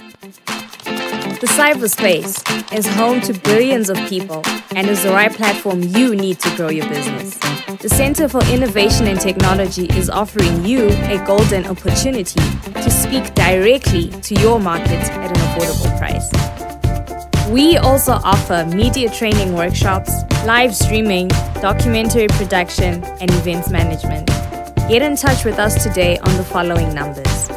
The cyberspace is home to billions of people and is the right platform you need to grow your business. The Center for Innovation and Technology is offering you a golden opportunity to speak directly to your market at an affordable price. We also offer media training workshops, live streaming, documentary production, and events management. Get in touch with us today on the following numbers: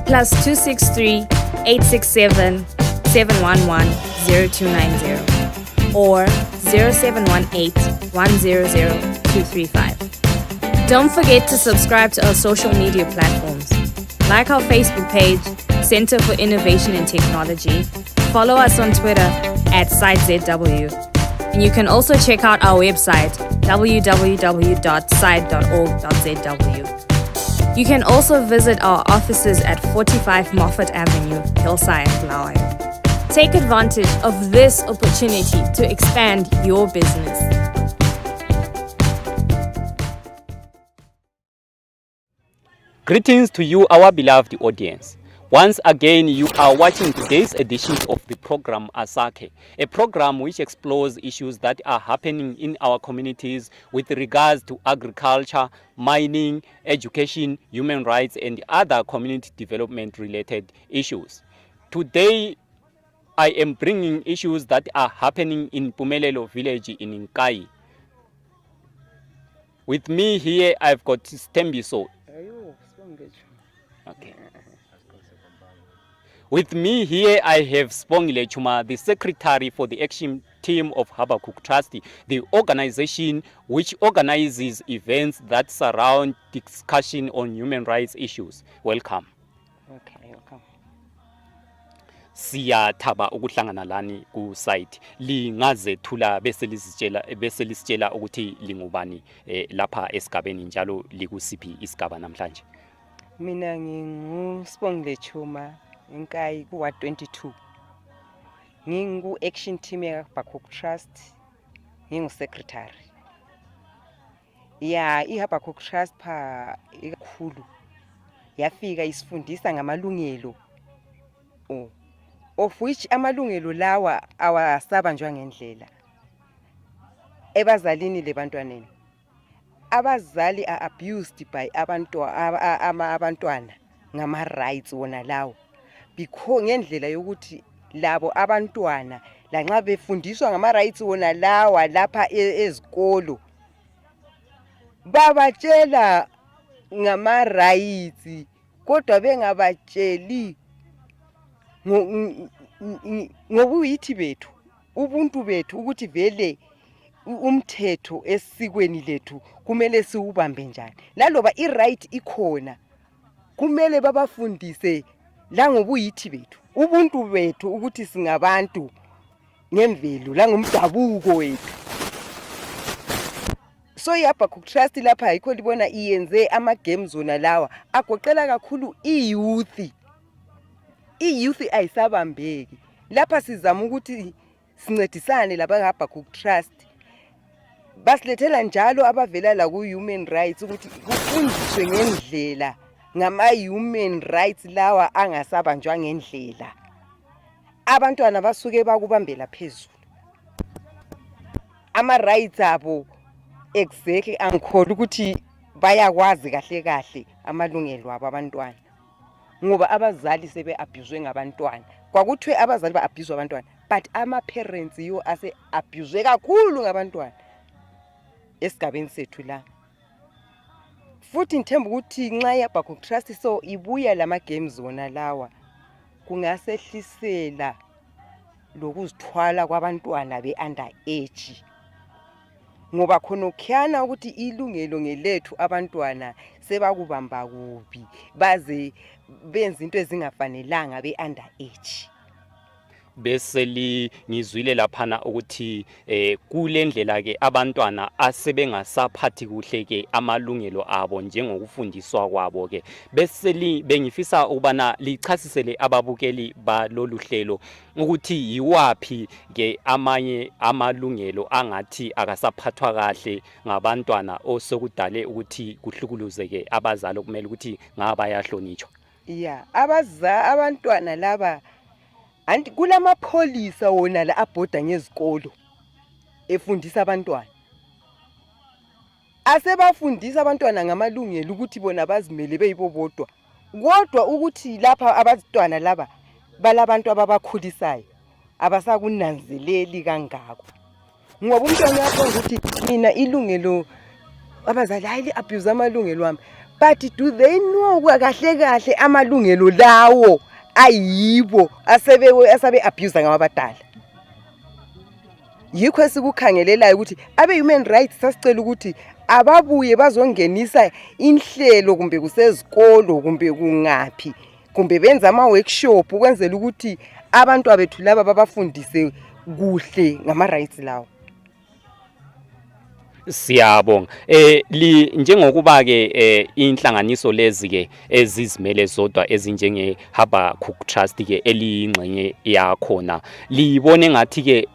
+263 867 711 0290 or 0718 100 235. Don't forget to subscribe to our social media platforms. Like our Facebook page, Center for Innovation and Technology. Follow us on Twitter @SiteZW. And you can also check out our website, www.site.org.zw. You can also visit our offices at 45 Moffat Avenue, Hillside, Bulawayo. Take advantage of this opportunity to expand your business. Greetings to you, our beloved audience. Once again, you are watching today's edition of the program Asakhe, a program which explores issues that are happening in our communities with regards to agriculture, mining, education, human rights, and other community development related issues. Today, I am bringing issues that are happening in Mpumelelo village in Nkayi. With me here, I've got Stembiso. Okay. With me here, I have Spongile Chuma, the secretary for the action team of Habakkuk Trust, the organization which organizes events that surround discussion on human rights issues. Welcome. Okay, welcome. Siyathaba ukuhlangana lani ku site lingazethula bese lisitshela ukuthi lingubani lapha esigabeni njalo likusiphi isigaba namhlanje. Mina nginguSpongile Chuma, Nkayi kuwa 22. Ngingu action team ya Habakkuk Trust, ngingu secretary. Habakkuk Trust pha ikakhulu yafika isifundisa ngamalungelo of which amalungelo lawa awasabanjwa ngendlela ebazalini lebantwaneni. Abazali are abused by abantwana ngama rights wona lawo because ngendlela yokuthi labo abantwana lanxa befundiswa ngama rights wona lawa lapha ezikolo babatshela ngama rights kodwa bengabatsheli ngobuyithi bethu, ubuntu bethu, ukuthi vele umthetho esikweni lethu kumele siubambe njani. Laloba i-right ikhona, kumele babafundise la ngobuyithi bethu, ubuntu bethu, ukuthi singabantu ngemvelo la ngomdabuko wethu. So iHabakkuk Trust lapha yikho libona iyenze ama games wona lawa agoqela kakhulu i-youth. I-youth ayisabambeki. Lapha sizama ukuthi sincedisane laba Habakkuk Trust. Basilethela njalo abavela la ku human rights ukuthi kufundiswe ngendlela ngama human rights lawa angasabanjwa ngendlela. Abantwana basuke bakubambela phezulu. Ama rights abo exactly angikholwa ukuthi bayakwazi kahle kahle amalungelo abo abantwana. Ngoba abazali sebe abuswe ngabantwana. Kwakuthiwe abazali ba abuse abantwana, but ama parents yo ase abuse kakhulu ngabantwana. Esigabeni sethu la. Futhi ngithemba ukuthi nxa iHabakkuk Trust so ibuya lama games wona lawa kungasehlisela lokuzithwala kwabantwana be-under age. Ngoba khona ukhiyana ukuthi ilungelo ngelethu abantwana sebakubamba kubi baze benza into ezingafanelanga be-under age. Bese ngizwile laphana ukuthi kule ndlela ke abantwana asebengasaphathi kuhle ke amalungelo abo njengokufundiswa kwabo ke. Bese bengifisa ukubana lichasisele ababukeli balolu hlelo ukuthi yiwapi ke amanye amalungelo angathi akasaphathwa kahle ngabantwana osokudale ukuthi kuhlukuluzeke abazali kumele ukuthi ngaba yahlonitshwa. Abantwana laba anti kulamapholisa wona la abhoda ngezikolo efundisa abantwana. Asebafundisa abantwana ngamalungelo ukuthi bona bazimele beyibo bodwa. Kodwa ukuthi lapha abantwana laba balabantu ababakhulisayo abasakunanzeleli kangako. Ngoba umntwana yakho ukuthi mina ilungelo abazali hayi abuse amalungelo wami. But do they know kahle amalungelo lawo ayibo asabe abuse ngabadala? Yikho esikukhangelelayo ukuthi abe human rights sasicela ukuthi ababuye bazongenisa inhlelo kumbe kusezikolo kumbe kungaphi kumbe benza ama workshop ukwenzela ukuthi abantu abethu laba babafundise kuhle ngama rights lawo. Siyabonga. Njengokuba ke inhlanganiso lezi ke ezizimele zodwa ezinjenge Habakkuk Trust ke eliyingxenye yakhona libone ngathi ke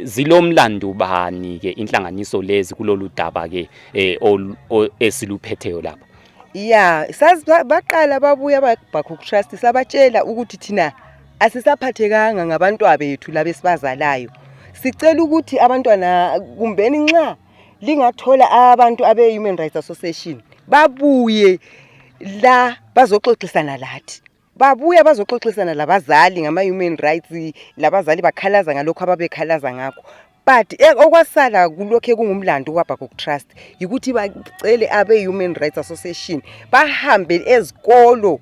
zilomlando bani ke inhlanganiso lezi kulolu daba ke esiluphetheyo lapha? Yeah, baqala babuya Bakidzanani Trust sabatshela ukuthi thina asisaphathekanga ngabantu abethu labesibazalayo. Sicela ukuthi abantwana kumbeni nxa lingathola abantu abe Human Rights Association babuye la bazoxoxisana lathi. Babuya bazoxoxisana labazali ngama human rights, labazali bakhalaza ngalokho ababekhalaza ngakho. But okwasala kulokho kungumlando waBakidzanani Trust ukuthi bacele abe Human Rights Association bahambe ezikolo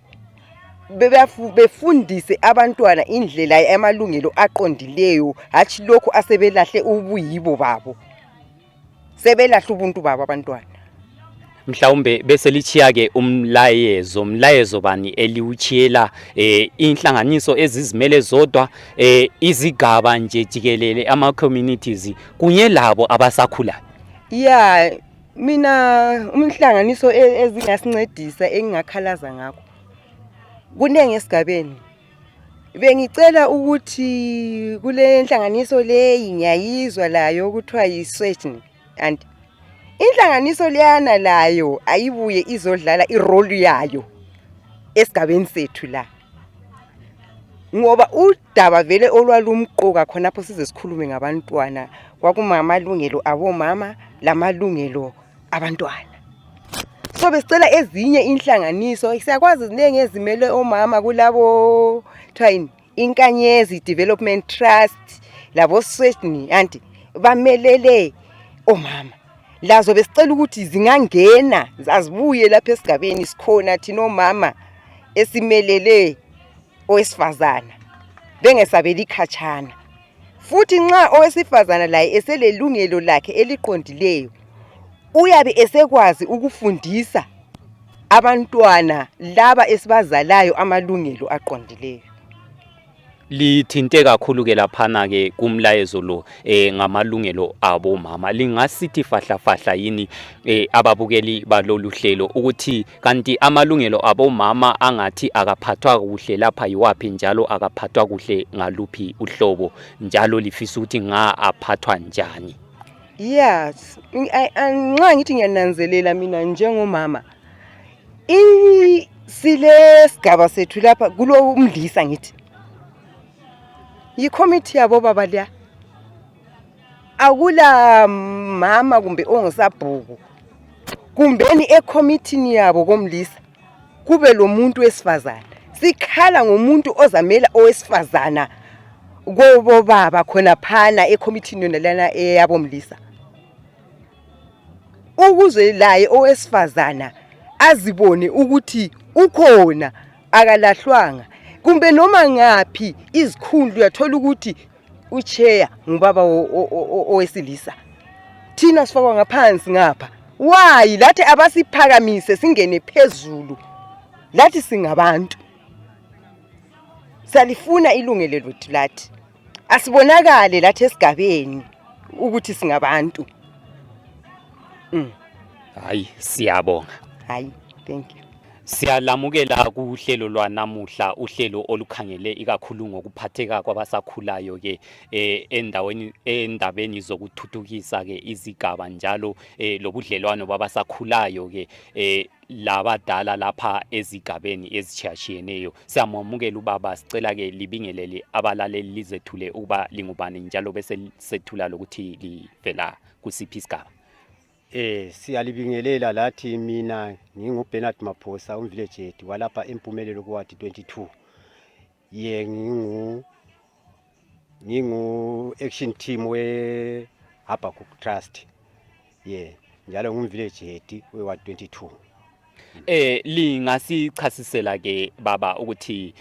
befundise abantwana indlela yamalungelo aqondileyo, hathi lokho asebelahle ubuyibo babo. Sebelahla ubuntu babo abantwana. Mhlawumbe bese lichiya ke umlayezo bani eliuchiyela inhlanganiso ezizimele zodwa izigaba nje jikelele ama communities kunye labo abasakhula. Yeah, mina umhlanganiso ezingasincedisa engingakhalaza ngakho kunenge esigabeni. Bengicela ukuthi kule inhlanganiso leyi ngiyayizwa layo ukuthiwa yiSwetni and inhlanganiso leyana layo ayibuye izodlala irole yayo esigabeni sethu la. Ngoba udaba vele olwalumqoka khonapho size sikhulume ngabantwana kwakumama amalungelo abomama lamalungelo abantwana. So besicela ezinye inhlanganiso siyakwazi zinenge ezimele omama kulabo twine Nkayi Development Trust labo Swetni anti bamelele omama. Lazo besicela ukuthi zingangena azibuye lapha esigabeni sikhona thina omama esimelele owesifazana bengesabeli ikhatshana. Futhi nxa owesifazana laye eselelungelo lakhe eliqondileyo uyabe esekwazi ukufundisa abantwana laba esibazalayo amalungelo aqondileyo. Lithinte kakhulu ke laphana ke kumlayezo lo ngamalungelo abo mama. Lingasithi fahla yini ababukeli balolu hlelo ukuthi kanti amalungelo abo mama angathi akaphathwa kuhle lapha yiwapi njalo akaphathwa kuhle ngaluphi uhlobo njalo lifisa ukuthi aphathwa njani? Yes, nxa ngithi ngiyananzelela mina njengomama sile sigaba sethu lapha kulo umdlisa ngithi yi-committee yabo baba liya. Akula mama kumbe ongisabhuku kumbeni e-committee yabo komlisa kube lo muntu wesifazana. Sikhala ngomuntu ozamela owesifazana gobo baba khona phana e-committee yona lana eyabomlisa. Ukuze laye owesifazana azibone ukuthi ukhona akalahlwanga. Kumbe noma ngaphi izikhundlu uyathola ukuthi uchair ngubaba owesilisa. Thina sifakwa ngaphansi ngapha. Why lathi abasiphakamise singene phezulu? Lathi singabantu. Salifuna ilungelo lethu lathi. Asibonakale lathi esigabeni ukuthi singabantu. Hayi siyabonga. Hayi, thank you. Siyalamukela kuhlelo lwanamuhla, uhlelo olukhangele ikakhulu ngokuphatheka kwabasakhulayo ke endabeni zokuthuthukisa ke izigaba njalo lobudlelwano babasakhulayo ke labadala lapha ezigabeni ezitshiyatshiyeneyo. Siyamamukela ubaba, sicela ke libingelele abalaleli lizethule ukuba lingubani njalo bese sethula lokuthi livela kusiphi isigaba. Siyalibingelela lathi mina nginguBernard Maphosa umvillage head walapha eMpumelelo kuward 22. Ngingu action team we Habakuk Trust. Njalo ngumvillage head we ward 22. Lingasichasisela ke baba ukuthi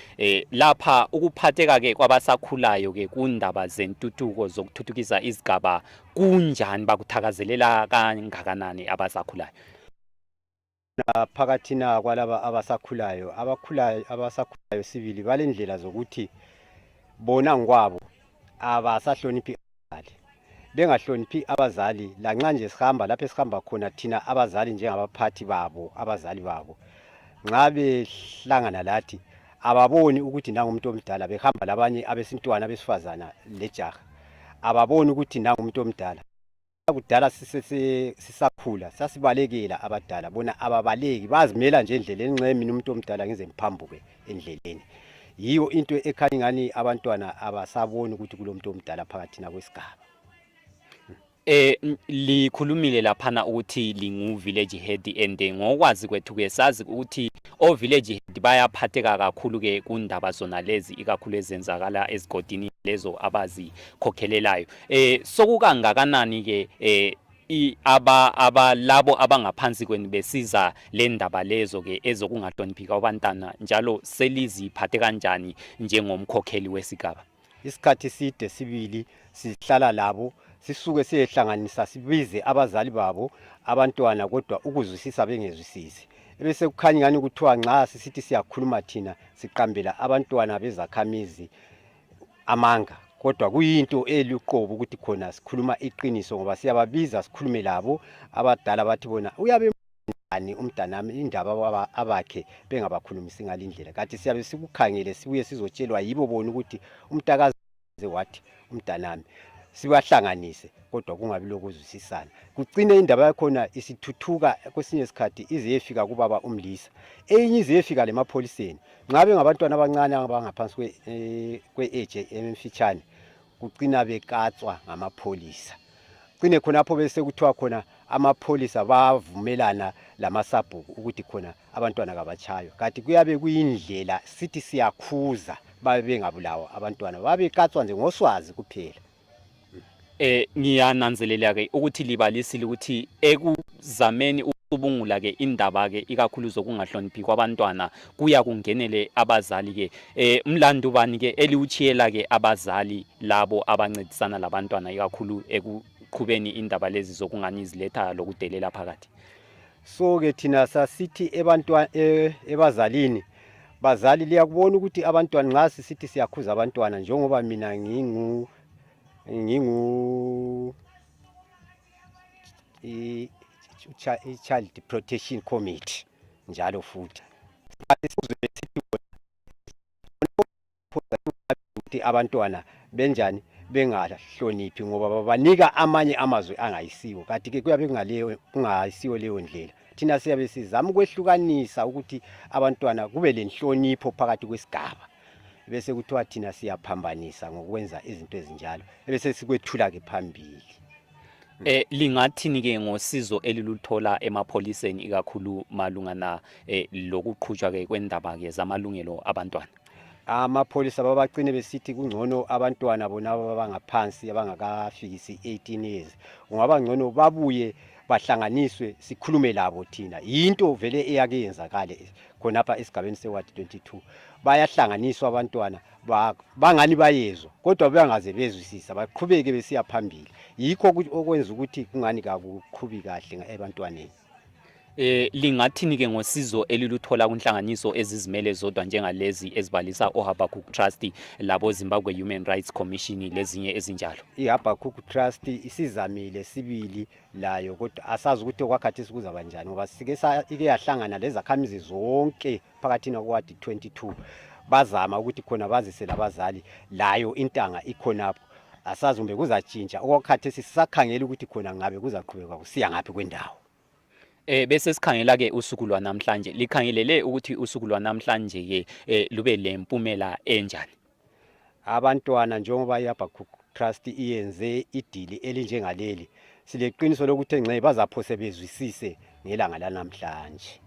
lapha ukuphatheka ke kwabasakhulayo ke kundaba zentuthuko zokuthuthukisa izigaba kunjani, bakuthakazelela kangakanani abasakhulayo? Phakathina kwalaba abasakhulayo sibili balendlela zokuthi bona ngokwabo abasahloniphi abazali. Bengahloniphi abazali lanxa nje sihamba lapho esihamba khona thina abazali njengabaphathi babo, abazali babo nxa behlangana lathi ababoni ukuthi nangumuntu omdala, behamba labanye abesintwana besifazana lejaha, ababoni ukuthi nangumuntu omdala. Kudala sisakhula sasibalekela abadala, bona ababaleki, bazimela nje endleleni, nxa mina umuntu omdala ngize ngiphambuke endleleni. Yiyo into ekhanya ngani abantwana abasaboni ukuthi kulomuntu omdala phakathina kwesigaba. Likhulumile laphana ukuthi lingu village head and ngokwazi kwethu ke sazi ukuthi o village head bayaphatheka kakhulu ke kundaba zona lezi ikakhulu ezenzakala ezigodini lezo abazikhokhelelayo. Sokukangakanani ke labo abangaphansi kweni besiza le ndaba lezo ke ezokungahloniphi kwabantwana, njalo seliziphathe kanjani njengomkhokheli wesigaba? Isikhathi side sibili sihlala labo, sisuke siyehlanganisa, sibize abazali babo, abantwana, kodwa ukuzwisisa bengezwisisi. Bese kukhanya ngani kuthiwa nxa sisithi siyakhuluma thina siqambela abantwana bezakhamizi amanga, kodwa kuyinto eliqobo ukuthi khona sikhuluma iqiniso, ngoba siyababiza sikhulume labo. Abadala bathi bona uyabe ani umntanami indaba abakhe bengabakhulumisi ngalindlela, kanti siyabe sikukhangele sibuye sizotshelwa yibo bona ukuthi umntakazi wathi umntanami. Sibahlanganise kodwa kungabi lokuzwisisana, kugcine indaba yakhona isithuthuka kwesinye isikhathi ize yefika kubaba umlisa, enye ize yefika lemapholiseni. Nxa bengabantwana abancane abangaphansi kwe age emfitshane, kugcina bekatswa ngamapholisa. Kugcine khonapho bese kuthiwa khona amapholisa bavumelana lamasabhuku ukuthi khona abantwana kabatshaywa, kanti kuyabe kuyindlela sithi siyakhuza babe bengabulawa abantwana, babe katswa nje ngoswazi kuphela. Ngiyananzelela ke ukuthi libalisile ukuthi ekuzameni ucubungula ke indaba ke ikakhulu zokungahloniphi kwabantwana kuya kungenele abazali ke mlando bani ke eliuchiyela ke abazali labo abancedisana labantwana ikakhulu ekuqhubeni indaba lezi zokungani ziletha lokudelela phakathi? So ke thina sasithi ebazalini, bazali liyakubona ukuthi abantwana nxa sisithi siyakhuza abantwana, njengoba mina ngingu Child Protection Committee njalo futhi abantwana benjani bengahloniphi, ngoba babanika amanye amazwi angayisiwo, kanti ke kuyabe kungayisiwo leyo ndlela. Thina siyabe sizama ukwehlukanisa ukuthi abantwana kube lenhlonipho phakathi kwesigaba, bese kuthiwa thina siyaphambanisa ngokwenza izinto ezinjalo, bese sikwethula ke phambili. Lingathini ke ngosizo eliluthola emapholiseni ikakhulu malungana lokuqhutshwa ke kwendaba ke zamalungelo abantwana? Amapholisa babagcine besithi kungcono abantwana bona abangaphansi abangakafikisi 18 years, ungaba ngcono babuye bahlanganiswe sikhulume labo thina. Yinto vele eyakenzakala khonapha esigabeni seward 22, bayahlanganiswa abantwana bangani bayezwa kodwa bangaze bezwisisa, baqhubeke besiya phambili. Yikho okwenza ukuthi kungani kakuqhubi kahle ebantwaneni. Lingathini ke ngosizo eliluthola kunhlanganiso ezizimele zodwa njengalezi ezibalisa oHabakkuk Trust labo Zimbabwe Human Rights Commission lezinye ezinjalo? iHabakkuk Trust isizamile sibili layo kodwa asazi ukuthi okwakhathi sikuza kanjani ngoba ike yahlangana lezakhamizi zonke phakathina kwadi 22 bazama ukuthi khona bazise labazali layo intanga ikhonapho. Asazi umbe kuzatshintsha okwakhathi sisakhangela ukuthi khona ngabe kuzaqhubeka kusiya ngaphi kwendawo. Bese sikhangela ke usuku lwanamhlanje, likhangelele ukuthi usuku lwanamhlanje ke lube lempumela enjani? Abantwana njengoba iHabakkuk Trust iyenze idili elinjengaleli sileqiniso lokuthi ngxe bazaphose bezwisise ngelanga lanamhlanje.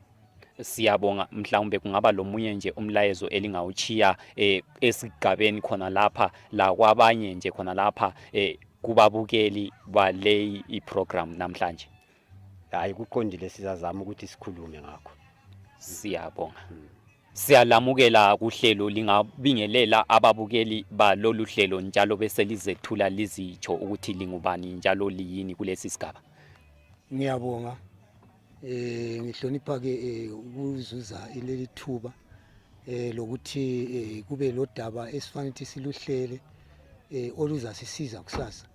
Siyabonga. Mhlawumbe kungaba lomunye nje umlayezo elingawuchiya esigabeni khona lapha la kwabanye nje khona lapha kubabukeli baleyi iprogram namhlanje? Hayi kuqondile, sizazama ukuthi sikhulume ngakho. Siyabonga. Siyalamukela kuhlelo, lingabingelela ababukeli balolu hlelo njalo bese lizethula lizitsho ukuthi lingubani njalo liyini kulesi sigaba? Ngiyabonga. Ngihlonipha ke ukuzuza ileli thuba lokuthi kube lodaba esifanele siluhlele oluzasisiza kusasa.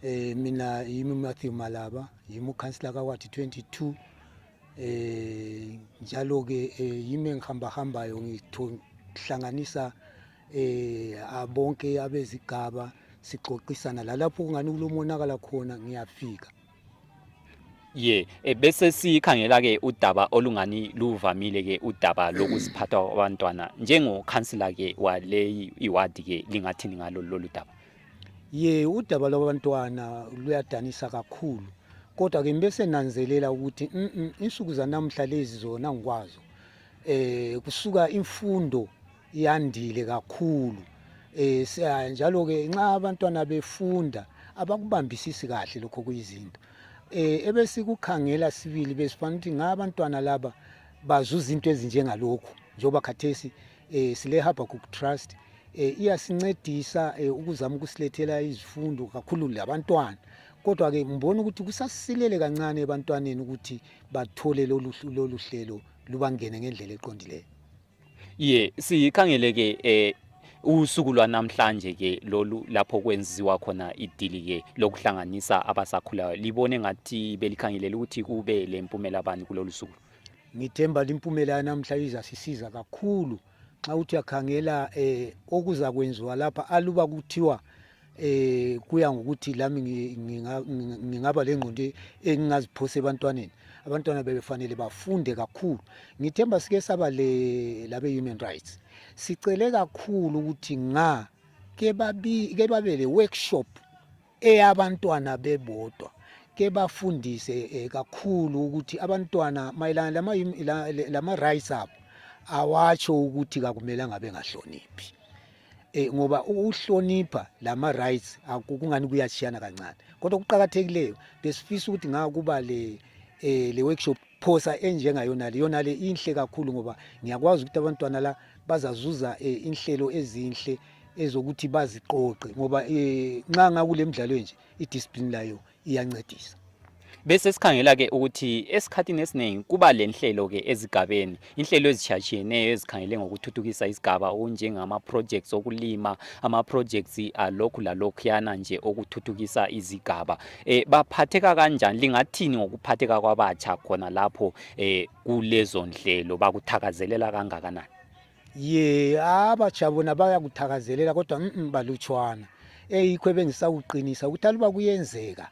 Mina yimi Matthew Malaba, yimi ukhansela kaWadi 22. Njalo ke yimi ngihambahambayo ngihlanganisa abonke abezigaba sixoxisana lapho kungani kulomonakala khona ngiyafika. Bese sikhangela ke udaba olungani luvamile ke udaba lokuziphatha kwabantwana njengokhansela ke waleyi iwadi ke lingathini ngalo lolu daba? Udaba lwabantwana luyadanisa kakhulu, kodwa ke mbese nanzelela ukuthi insuku zanamhla lezi zona ngikwazo kusuka imfundo yandile kakhulu. Njalo ke nxa abantwana befunda abakubambisisi kahle lokho kuyizinto. Ebese kukhangela sibili besifanele ukuthi ngabantwana laba bazuza into ezinjengalokho njengoba khathesi sile Habakkuk Trust iyasincedisa ukuzama ukusilethela izifundo kakhulu labantwana, kodwa ke ngibona ukuthi kusasilele kancane ebantwaneni ukuthi bathole lolu hlelo lubangene ngendlela eqondileyo. Sikhangele ke usuku lwanamhlanje ke lolu lapho kwenziwa khona idili ke lokuhlanganisa abasakhulayo, libone ngathi belikhangelela ukuthi kube lempumela bani kulolu suku? Ngithemba limpumela namhla izasisiza kakhulu xa uthi yakhangela okuza kwenziwa lapha aluba kuthiwa kuya ngokuthi lami ngingaba lengqondo engingaziphose ebantwaneni. Abantwana bebefanele bafunde kakhulu. Ngithemba sike saba labe human rights sicele kakhulu ukuthi ke babe le workshop eyabantwana bebodwa, ke bafundise kakhulu ukuthi abantwana mayelana lama rights abo awatsho ukuthi akumelanga bengahloniphi. Ngoba ukuhlonipha lama rights akungani kuyachiyana kancane, kodwa kuqhakathekileyo besifisa ukuthi ngakuba le workshop phosa enjengayona le inhle kakhulu, ngoba ngiyakwazi ukuthi abantwana la bazazuza inhlelo ezinhle ezokuthi baziqoqe, ngoba nxa ngakule midlalo nje idiscipline layo iyancedisa. Bese sikhangela ke ukuthi esikhathini esiningi kuba lenhlelo ke ezigabeni, inhlelo ezichachiyeneyo ezikhangele ngokuthuthukisa isigaba okunjengama projects okulima, ama projects alokhu lalokhu yana nje okuthuthukisa izigaba. Baphatheka kanjani, lingathini ngokuphatheka kwabatsha khona lapho kulezo nhlelo, bakuthakazelela kangakanani? Abatsha bona bayakuthakazelela kodwa balutshwana. Yikho bengisawuqinisa ukuthi aluba kuyenzeka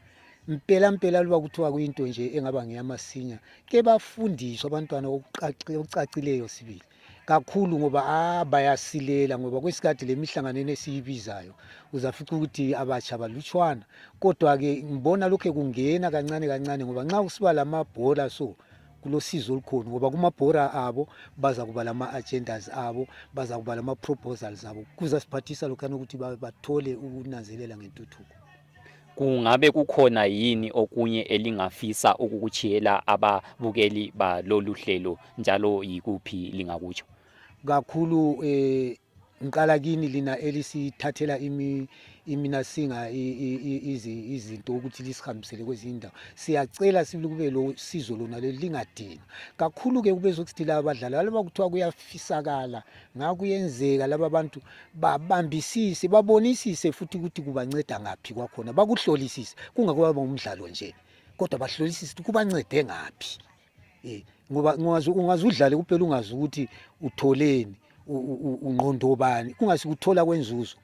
mpela luba kuthiwa kuyinto nje engaba ngiyamasinya, ke bafundiswe abantwana okucacileyo sibili kakhulu, ngoba bayasilela, ngoba kwesikhathi lemihlanganweni esiyibizayo uzafica ukuthi abatsha balutshwana, kodwa ke ngibona lokho kungena kancane kancane, ngoba nxa usiba lamabhola so kulosizo olukhona, ngoba kumabhora abo baza kuba lama agendas abo, baza kuba lama proposals abo, kuzasiphathisa lokho ukuthi bathole ukunanzelela ngentuthuko. Kungabe kukhona yini okunye elingafisa ukukuchiyela ababukeli balolu hlelo njalo yikuphi lingakutsho? Kakhulu ngiqala kini lina elisithathela iminasinga izinto ukuthi lisihambisele kwezinye indawo. Siyacela sibili kube lo sizo lona lingadini kakhulu ke kube sokuthi laba abadlali laba kuthiwa kuyafisakala ngakuyenzeka laba abantu babambisise babonisise futhi ukuthi kubanceda ngapi kwakhona bakuhlolisise kungakuba umdlalo nje kodwa bahlolisise ukuthi kubancede ngapi ngoba ungazudlale kuphela ungazi ukuthi utholeni ungqondo bani kungasikuthola kwenzuzo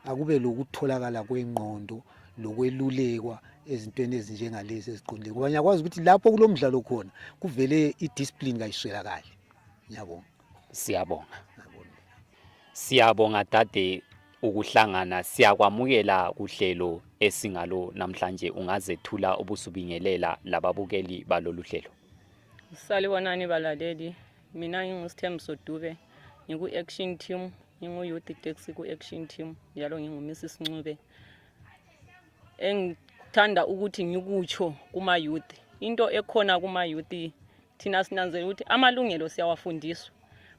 akube lokutholakala kwengqondo lokwelulekwa ezintweni ezinjengalezi eziqondile ngoba ngiyakwazi ukuthi lapho kulomdlalo khona kuvele idiscipline kayiswelakali. Ngiyabonga. Siyabonga dade ukuhlangana siyakwamukela kuhlelo esingalo namhlanje ungazethula ubusubingelela lababukeli balolu hlelo. Salibonani balaleli mina ngingusithembiso Dube ngiku action team ngingu youth taxi ku action team njalo ngingu Mrs Ncube engithanda ukuthi ngikutsho kuma youth into ekhona kuma youth thina sinanzela ukuthi amalungelo siyawafundiswa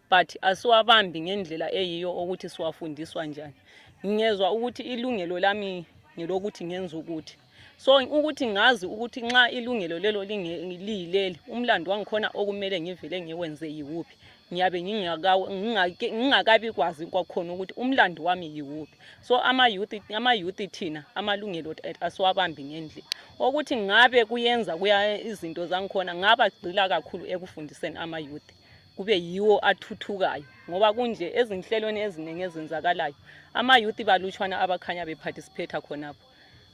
but asiwabambi ngendlela eyiyo ukuthi siwafundiswa njani. Ngiyezwa ukuthi ilungelo lami ngelokuthi ngenza ukuthi so ukuthi ngazi ukuthi nxa ilungelo lelo lingilileli umlando wangikhona okumele ngivele ngiwenze yiwuphi ngiyabe ngingakabi kwazi kwakhona ukuthi umlando wami yiwuphi. So ama youth thina amalungelo asiwabambi ngendlela ukuthi ngabe kuyenza kuya izinto zangikhona ngaba gcila kakhulu ekufundiseni ama youth kube yiwo athuthukayo ngoba kunje ezinhlelweni eziningi ezenzakalayo ama youth balutshwana abakhanya beparticipate khonapho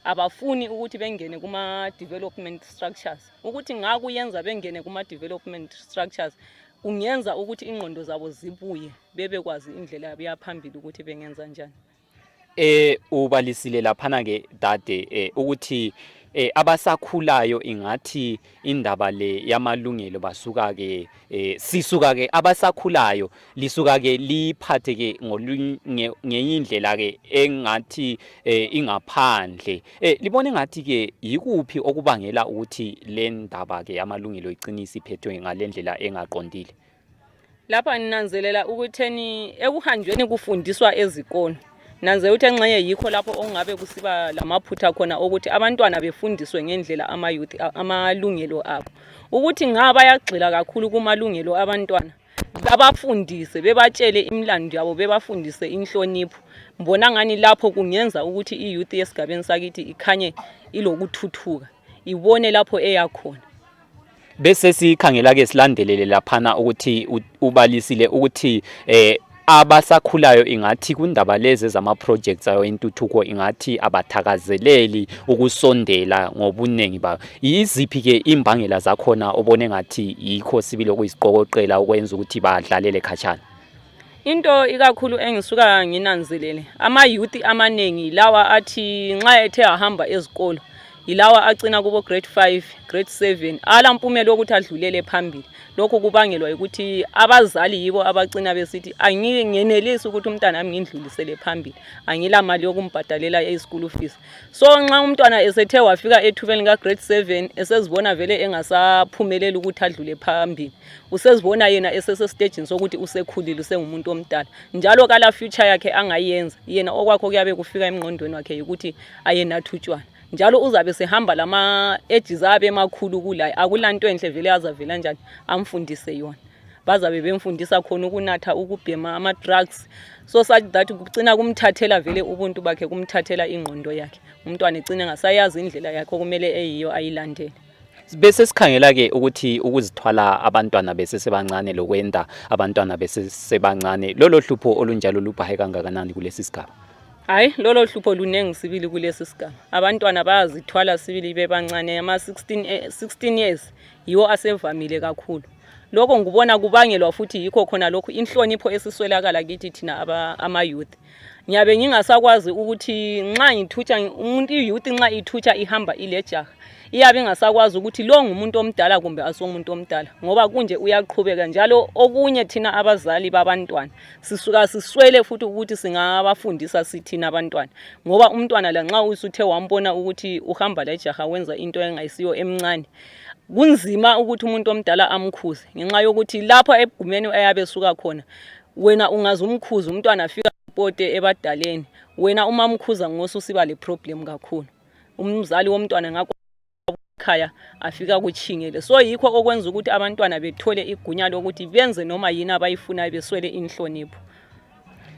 abafuni ukuthi bengene kuma development structures ukuthi ngakuyenza bengene kuma development structures kungenza ukuthi ingqondo zabo zibuye bebekwazi indlela yaphambili ukuthi bengenza njani. Ubalisile laphana ke dade ukuthi abasakhulayo ingathi indaba le yamalungelo basuka ke sisuka ke abasakhulayo lisuka ke liphathe ke ngenye indlela ke engathi ingaphandle libone ngathi ke yikuphi okubangela ukuthi le ndaba ke yamalungelo iqinisa iphethwe ngalendlela engaqondile. Lapha ninanzelela ukutheni ekuhanjweni kufundiswa ezikolo nanze ukuthi enxenye yikho lapho ongabe kusiba lamaphutha khona ukuthi abantwana befundiswe ngendlela amalungelo abo ukuthi ngaba yagxila kakhulu kumalungelo abantwana babafundise bebatshele imlando yabo bebafundise inhlonipho mbona ngani lapho kungenza ukuthi iyouth yesigabeni sakithi ikhanye ilokuthuthuka ibone lapho eyakhona. Bese sikhangela ke silandelele laphana ukuthi ubalisile ukuthi abasakhulayo ingathi kundaba lezi zama projects ayo intuthuko ingathi abathakazeleli ukusondela ngobunengi ba yiziphi ke imbangela zakhona obone ngathi yikho sibilo kuyisiqokoqela ukwenza ukuthi badlalele khatshana. Into ikakhulu engisuka nginanzelele ama youth amanengi lawa athi nxa ethe ahamba ezikolo ilawa agcina kubo grade 5 grade 7 ala Mpumelelo ukuthi adlulele phambili. Lokho kubangelwa ukuthi abazali yibo abagcina besithi angingenelisi ukuthi umntana wami ngindlulisele phambili angila mali yokumbhadalela e-school fees. So nxa umntwana esethe wafika ethubeni ka grade 7 esezibona vele engasaphumeleli ukuthi adlule phambili usezibona yena esese stage sokuthi usekhulile usengumuntu omdala njalo kala future yakhe angayenza yena okwakho kuyabe kufika emngqondweni wakhe ukuthi ayena thutshwana njalo uzabe sehamba lama edges abe emakhulu kulaye akulanto enhle vele azavela njani amfundise yona bazabe bemfundisa khona ukunatha ukubhema ama drugs so such that kugcina kumthathela vele ubuntu bakhe kumthathela ingqondo yakhe umntwana egcina ngasayazi indlela yakhe okumele eyiyo ayilandele. Bese sikhangela ke ukuthi ukuzithwala abantwana bese sebancane lokwenda abantwana bese sebancane lolo hlupho olunjalo lubhahe kangakanani kulesi sigaba. Hayi lolo hlupho lunengi sibili kulesi sigaba abantwana bayazithwala sibili bebancane ama 16 years yiwo asevamile kakhulu. Lokho ngubona kubangelwa futhi yikho khona lokho inhlonipho esiswelakala kithi thina ama youth. Ngiyabe ngingasakwazi ukuthi nxa ngithutsha umuntu youth nxa ithutsha ihamba ilejaha iyabe ngasakwazi ukuthi lo ngumuntu omdala kumbe asomuntu omdala ngoba kunje uyaqhubeka njalo okunye thina abazali babantwana sisuka siswele futhi ukuthi singabafundisa sithina abantwana ngoba umntwana la nxa usuthe wambona ukuthi uhamba lejaha wenza into engayisiyo emncane kunzima ukuthi umuntu omdala amkhuze ngenxa yokuthi lapha ebhumeni ayabe suka khona wena ungazumkhuza umntwana afika sisapote ebadaleni wena uma mkhuza ngosusiba le problem kakhulu umzali womntwana ngakho ekhaya afika kuchingele so yikho okwenza ukuthi abantwana bethole igunya lokuthi benze noma yini abayifunayo beswele inhlonipho.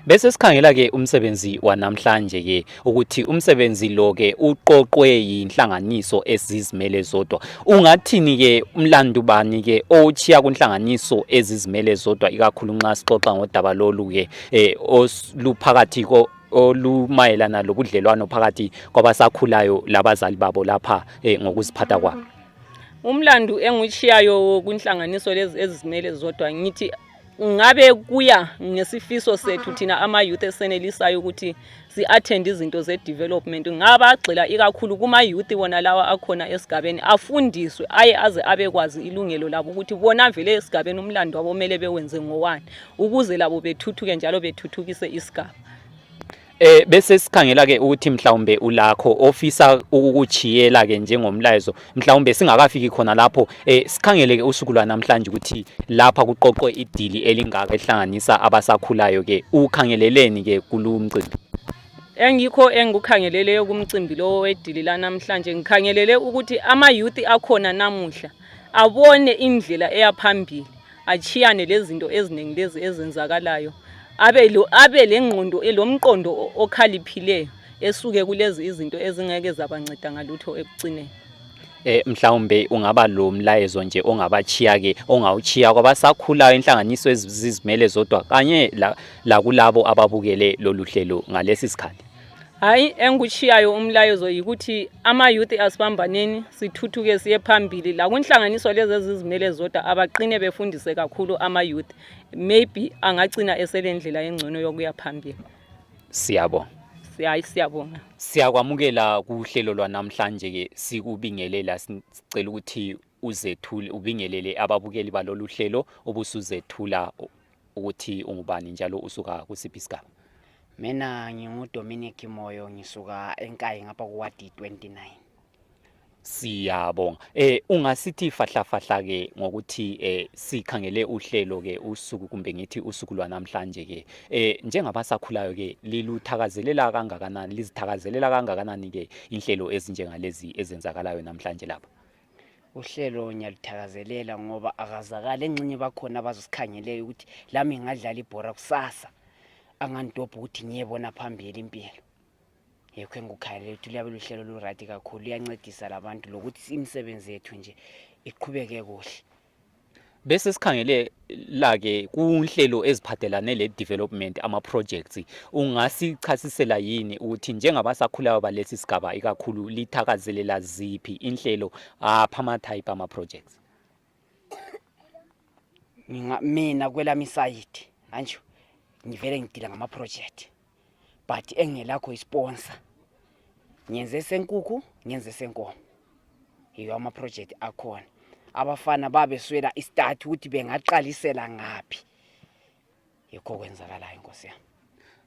Bese sikhangela ke umsebenzi wanamhlanje ke ukuthi umsebenzi lo ke uqoqwe yinhlanganiso ezizimele zodwa. Ungathini ke umlando bani ke ochiya kunhlanganiso ezizimele zodwa ikakhulu nxa sixoxa ngodaba lolu ke oluphakathi olumayelana lobudlelwano phakathi kwabasakhulayo labazali babo lapha ngokuziphatha kwabo? Umlando engichiyayo kunhlanganiso lezi ezizimele zodwa ngithi ngabe kuya ngesifiso sethu thina ama youth esenelisayo ukuthi si-attend izinto ze-development ngaba agxila ikakhulu kuma-youth wona lawa akhona esigabeni afundiswe aze abekwazi ilungelo labo ukuthi bona vele esigabeni umlando wabo kumele bewenze ngowani ukuze labo bethuthuke njalo bethuthukise isigaba. Bese sikhangela ke ukuthi mhlawumbe ulakho ofisa ukukuchiyela ke njengomlayezo mhlawumbe singakafiki khona lapho sikhangele ke usuku lwanamhlanje ukuthi lapha kuqoqwe idili elingaka ehlanganisa abasakhulayo ke ukhangeleleni ke kulumcimbi? Engikho engikukhangelele kumcimbi lo wedili lanamhlanje ngikhangelele ukuthi ama youth akhona namuhla abone indlela eyaphambili achiyane lezinto eziningi lezi ezenzakalayo abe lengqondo elomqondo okhaliphileyo esuke kulezi izinto ezingeke zabanceda ngalutho ekugcineni. Mhlawumbe ungaba lo mlayezo nje ongabachiya ke ongawuchiya kwabasakhulayo inhlanganiso ezizimele zodwa kanye la kulabo ababukele lolu hlelo ngalesi sikhathi? Hayi engikuchiyayo umlayezo yikuthi ama youth asibambaneni sithuthuke siye phambili la kunhlanganiso lezi ezizimele zodwa abaqine befundise kakhulu ama youth maybe angagcina eselendlela engcono yokuya phambili. Siyabonga. Siyabonga. Siyakwamukela kuhlelo lwanamhlanje ke sikubingelela sicela ukuthi uzethule ubingelele ababukeli balolu hlelo obusuzethula ukuthi ungubani njalo usuka kusiphi isigaba. Mina nginguDominic Moyo ngisuka eNkayi ngapha kuwadi 29. Siyabonga. Ungasithi fahla ke ngokuthi sikhangele uhlelo ke usuku kumbe ngithi usuku lwanamhlanje ke njengabasakhulayo ke liluthakazelela kangakanani lizithakazelela kangakanani ke inhlelo ezinjengalezi ezenzakalayo namhlanje lapha? Uhlelo ngiyalithakazelela ngoba akazakala encinye bakhona abazosikhangeleyo ukuthi lami ngadlala ibhora kusasa angantopha ukuthi ngiyebona phambili impilo. Yekho engikukhalele ukuthi liyabe luhlelo lurati kakhulu liyancedisa labantu lokuthi imisebenzi yethu nje iqhubeke kuhle. Bese sikhangele la ke kunhlelo eziphathelane le development ama projects ungasichasisela yini ukuthi njengabasakhulayo balesi sigaba ikakhulu lithakazelela ziphi inhlelo apha ama type ama projects? Mina kwelami side anjho ngivele ngidila ngama project but engelakho isponsor nyenze senkukhu nyenze senkomo yiyo ama project akhona abafana babeswela istart ukuthi bengaqalisela ngapi yikho kwenzakalayo inkosi yami.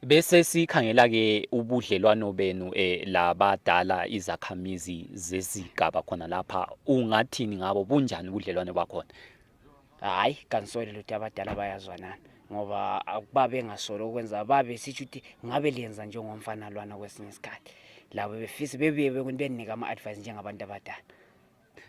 Bese sikhangela ke ubudlelwano benu labadala izakhamizi zesigaba khona lapha ungathini ngabo bunjani ubudlelwano bakhona? Hayi kansole ukuthi abadala bayazwanana ngoba akubabe ngasolo ukwenza babe sithi ukuthi ngabe lenza njengomfana lwana kwesinye isikhathi labo befisa bebuye benika ama advice njengabantu abadala.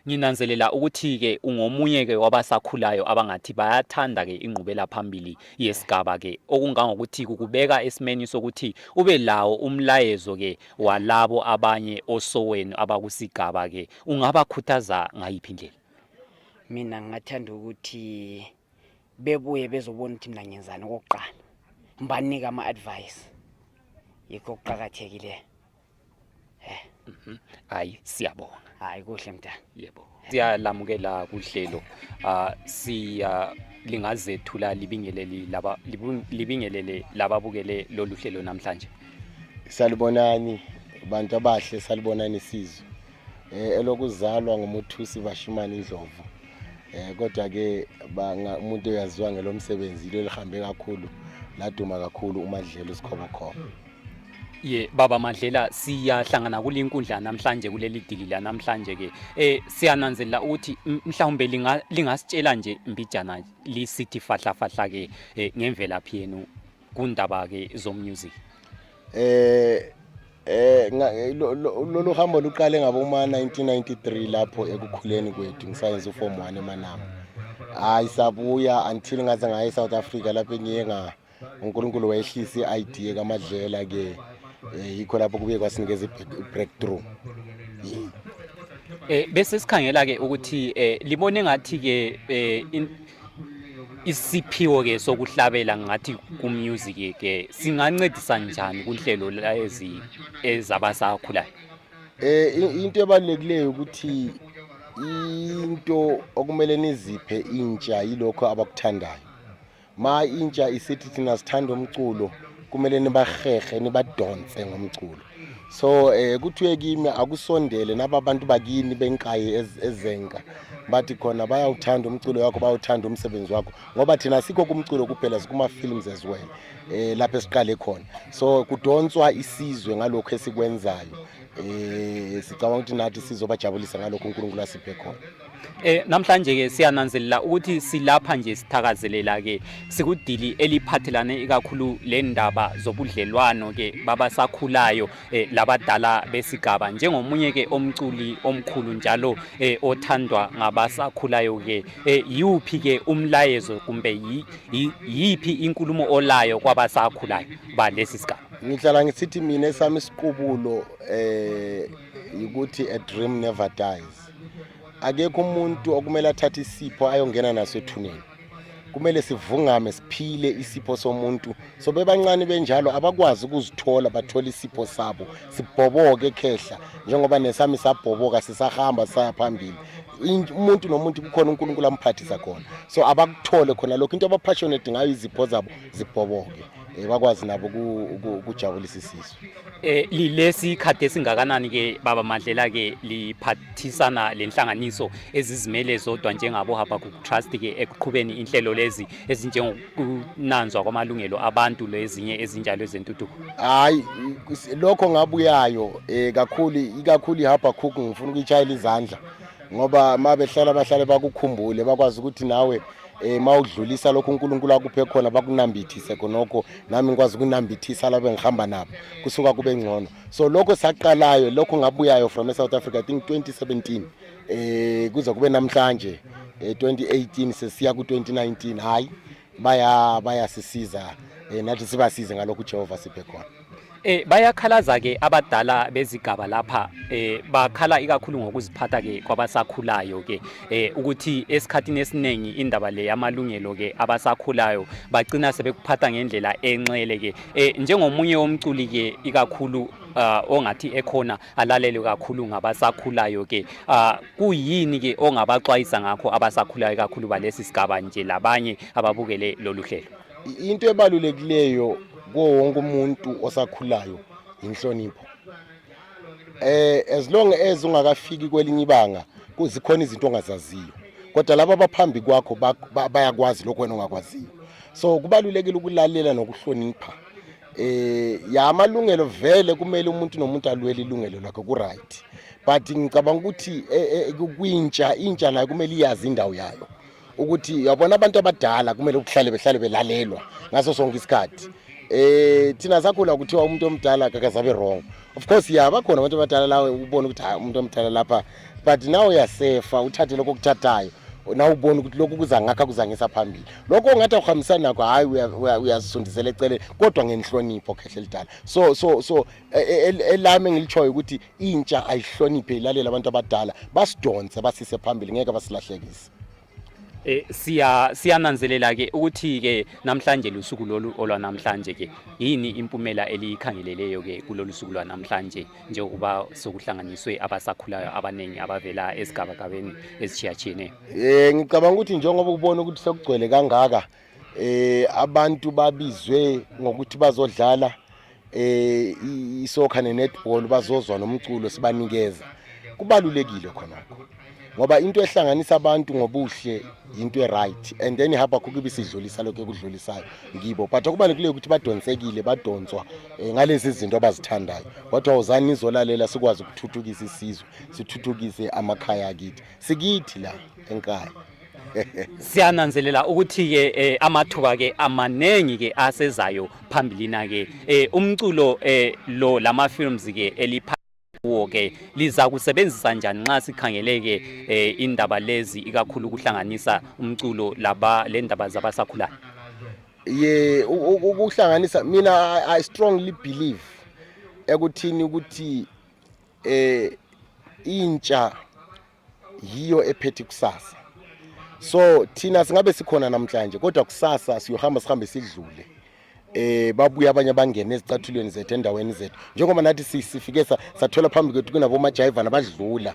Nginanzelela ukuthi ke ungomunye ke wabasakhulayo abangathi bayathanda ke ingqubela phambili yesigaba ke okungangokuthi kukubeka esimeni sokuthi ube lawo umlayezo ke walabo abanye osowenu abakusigaba ke ungabakhuthaza ngayiphi indlela? Mina ngingathanda ukuthi bebuye bezobona ukuthi mina ngenzani okokuqala mbanika ama advice yikho okuqhakathekile. Hayi siyabonga. Hayi kuhle mntana. Yebo. Siyalamukela kuhlelo siya lingazethula libingelele lababukele lolu hlelo namhlanje. Salibonani bantu abahle salibonani sizwe elokuzalwa ngumuthusi Bashimani Ndlovu kodwa ke umuntu oyaziwa ngelomsebenzi lo lihambe kakhulu laduma kakhulu uMadlelo Sikhobokhobo. Baba Madlela siyahlangana kulinkundla namhlanje kuleli dili la namhlanje ke siyananzelela ukuthi mhlawumbe lingasitshela nje mbijana lisithi fahla ke ngemvelaphi yenu kundaba ke zomusic? Lolu hambo luqale ngaboma 1993 lapho ekukhuleni kwethu ngisayenza uform 1 eManama. Hayi sabuya until ngaze ngaye South Africa lapho engiyenga uNkulunkulu wayehlisa iID kaMadlela ke yikho lapho kubuye kwasinikeza breakthrough. Bese sikhangela ke ukuthi libone ngathi ke isiphiwo ke sokuhlabela ngathi kumusic ke singancedisa njani kunhlelo lezi ezabasakhulayo? Into ebalulekileyo ukuthi into okumele niziphe intsha yilokho abakuthandayo. Ma intsha isithi thina sithanda umculo kumele nibahehe nibadonse ngomculo. So kuthiwe kimi akusondele nabantu bakini beNkayi ezenka bathi khona bayawuthanda umculo wakho bayawuthanda umsebenzi wakho ngoba thina sikho kumculo kuphela sikuma films as well lapho esiqale khona. So kudonswa isizwe ngalokho esikwenzayo. Sicabanga ukuthi nathi sizobajabulisa ngalokho uNkulunkulu asiphe khona. Namhlanje ke siyananzelela ukuthi silapha nje sithakazelela ke sikudili eliphathelane ikakhulu lendaba zobudlelwano ke babasakhulayo labadala besigaba njengomunye ke omculi omkhulu njalo othandwa ngabasakhulayo ke yuphi ke umlayezo kumbe yiphi inkulumo olayo kwabasakhulayo balesi sigaba? Ngihlala ngisithi mina esami isiqubulo ukuthi a dream never dies. Akekho umuntu okumele athathe isipho ayongena naso ethuneni. Kumele sivungame siphile isipho somuntu. So bebancane benjalo abakwazi ukuzithola bathola isipho sabo. Sibhoboke ekhehla njengoba nesami sabhoboka sisahamba saya phambili. Umuntu nomuntu kukhona uNkulunkulu amphathisa khona. So abakuthole khona lokho into abapassionate ngayo izipho zabo zibhoboke. Bakwazi nabo ukujabulisa isizwe. Lilesi khathe singakanani ke baba Madlela ke liphathisana lenhlanganiso ezizimele zodwa njengabo Habakkuk Trust ke ekuqhubeni inhlelo lezi ezinjengokunanzwa kwamalungelo abantu lezinye ezinjalo ezentuthuko? Hayi lokho ngabuyayo ikakhulu Habakkuk ngifuna ukuyitshayela izandla ngoba mabehlala bahlale bakukhumbule bakwazi ukuthi nawe mawudlulisa lokho uNkulunkulu akuphe khona bakunambithise khonokho nami ngikwazi ukunambithisa labo engihamba nabo kusuka kube ngcono. So lokho saqalayo lokho ngabuyayo from South Africa I think 2017 kuze kube namhlanje 2018 sesiya ku 2019 hayi bayasisiza nathi sibasize ngalokho uJehova siphe khona. Bayakhalaza ke abadala bezigaba lapha bakhala ikakhulu ngokuziphatha ke kwabasakhulayo ke ukuthi esikhatini esiningi indaba le yamalungelo ke abasakhulayo bagcina sebekuphatha ngendlela enxele ke njengomunye womculi ke ikakhulu ongathi ekhona alalelwe kakhulu ngabasakhulayo ke kuyini ke ongabaxwayisa ngakho abasakhulayo kakhulu balesi sigaba nje labanye ababukele lolu hlelo? Into ebalulekileyo wonke umuntu osakhulayo inhlonipho. As long as ungakafiki kwelinye ibanga kuzikhona izinto ongazaziyo kodwa laba abaphambi kwakho bayakwazi lokho wena ongakwaziyo. So kubalulekile ukulalela nokuhlonipha. Amalungelo vele kumele umuntu nomuntu alwele ilungelo lakhe ku right. But ngicabanga ukuthi intsha nayo kumele iyazi indawo yayo ukuthi yabona abantu abadala kumele behlale belalelwa ngaso sonke isikhathi. Thina sakhula kuthiwa umuntu omdala akazabe wrong. Of course bakhona abantu abadala lawe ubone ukuthi umuntu omdala lapha but now uyasefa uthathe lokho kuthathayo na ubone ukuthi lokho kuza ngakho kuzangisa phambili. Lokho ongathi akuhambisana nakho hayi uyasondisela eceleni kodwa ngenhlonipho khehle lidala. So elami ngilichoyo ukuthi intsha ayihloniphe ilalela abantu abadala basidonse basise phambili ngeke basilahlekise. Siyananzelela ke ukuthi ke namhlanje lusuku lolu olwanamhlanje ke yini impumela eliyikhangeleleyo ke kulolu suku lwanamhlanje njengoba sokuhlanganiswe abasakhulayo abanengi abavela esigabagabeni ezitshiyatshiyeneyo? Ngicabanga ukuthi njengoba ubona ukuthi sekugcwele kangaka abantu babizwe ngokuthi bazodlala isoccer netball bazozwa nomculo sibanikeza kubalulekile khonokho ngoba into ehlanganisa abantu ngobuhle into right and then Habakkuk ibisidlulisa lokho ekudlulisayo ngibo but okubalekile ukuthi badonsekile badonswa ngalezi izinto abazithandayo kodwa uzani izolalela sikwazi ukuthuthukisa isizwe sithuthukise amakhaya akithi sikithi la eNkayi. Siyananzelela ukuthi ke amathuba ke amanengi ke asezayo phambilina ke umculo lo lama films ke eliphawo ke liza kusebenzisa njani nxa sikhangeleke indaba lezi ikakhulu kuhlanganisa umculo le ndaba zabasakhulayo. Ukuhlanganisa mina I strongly believe ekuthini ukuthi intsha yiyo ephethe kusasa. So thina singabe sikhona namhlanje kodwa kusasa sihambe sidlule. Babuya abanye abangena ezicathulweni zethu endaweni zethu njengoba nathi sifike sathola phambi kwethu kunabo majiva nabadlula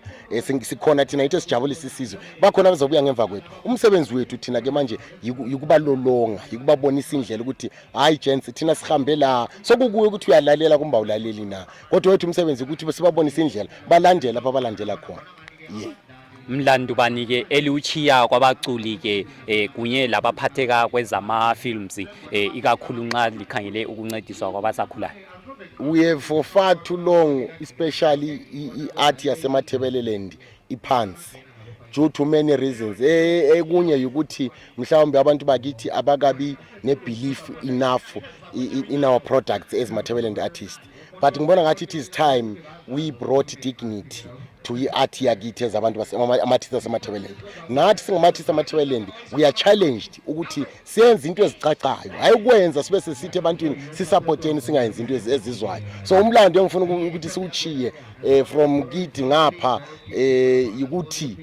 sikhona thina ithe sijabulisa isizwe bakhona bazobuya ngemva kwethu. Umsebenzi wethu thina ke manje yikubalolonga yikubabonisa indlela ukuthi hayi gents thina sihambe la sokukuye ukuthi uyalalela kumba ulaleli na kodwa wethu umsebenzi ukuthi sibabonisa indlela balandela abalandela khona. Mlandu bani ke eliuchiya kwabaculi ke kunye labaphatheka kwezama films ikakhulu nxa likhangele ukuncediswa kwabasakhulayo. We have for far too long especially art yasemathebeleland iphansi due to many reasons. Ekunye ukuthi mhlawumbe abantu bakithi abakabi nebelief enough in our products as Mathebeleland artists. But ngibona ngathi it is time we brought dignity to art yakithi ezabantu ama-artists asemathebeleland. Nathi singama-artists amathebeleland we are challenged ukuthi siyenze into ezicacayo hayi ukwenza sibe sesithi ebantwini sisupporteni singayenzi into ezizwayo. So umlando engifuna ukuthi siuchiye from kithi ngapha ukuthi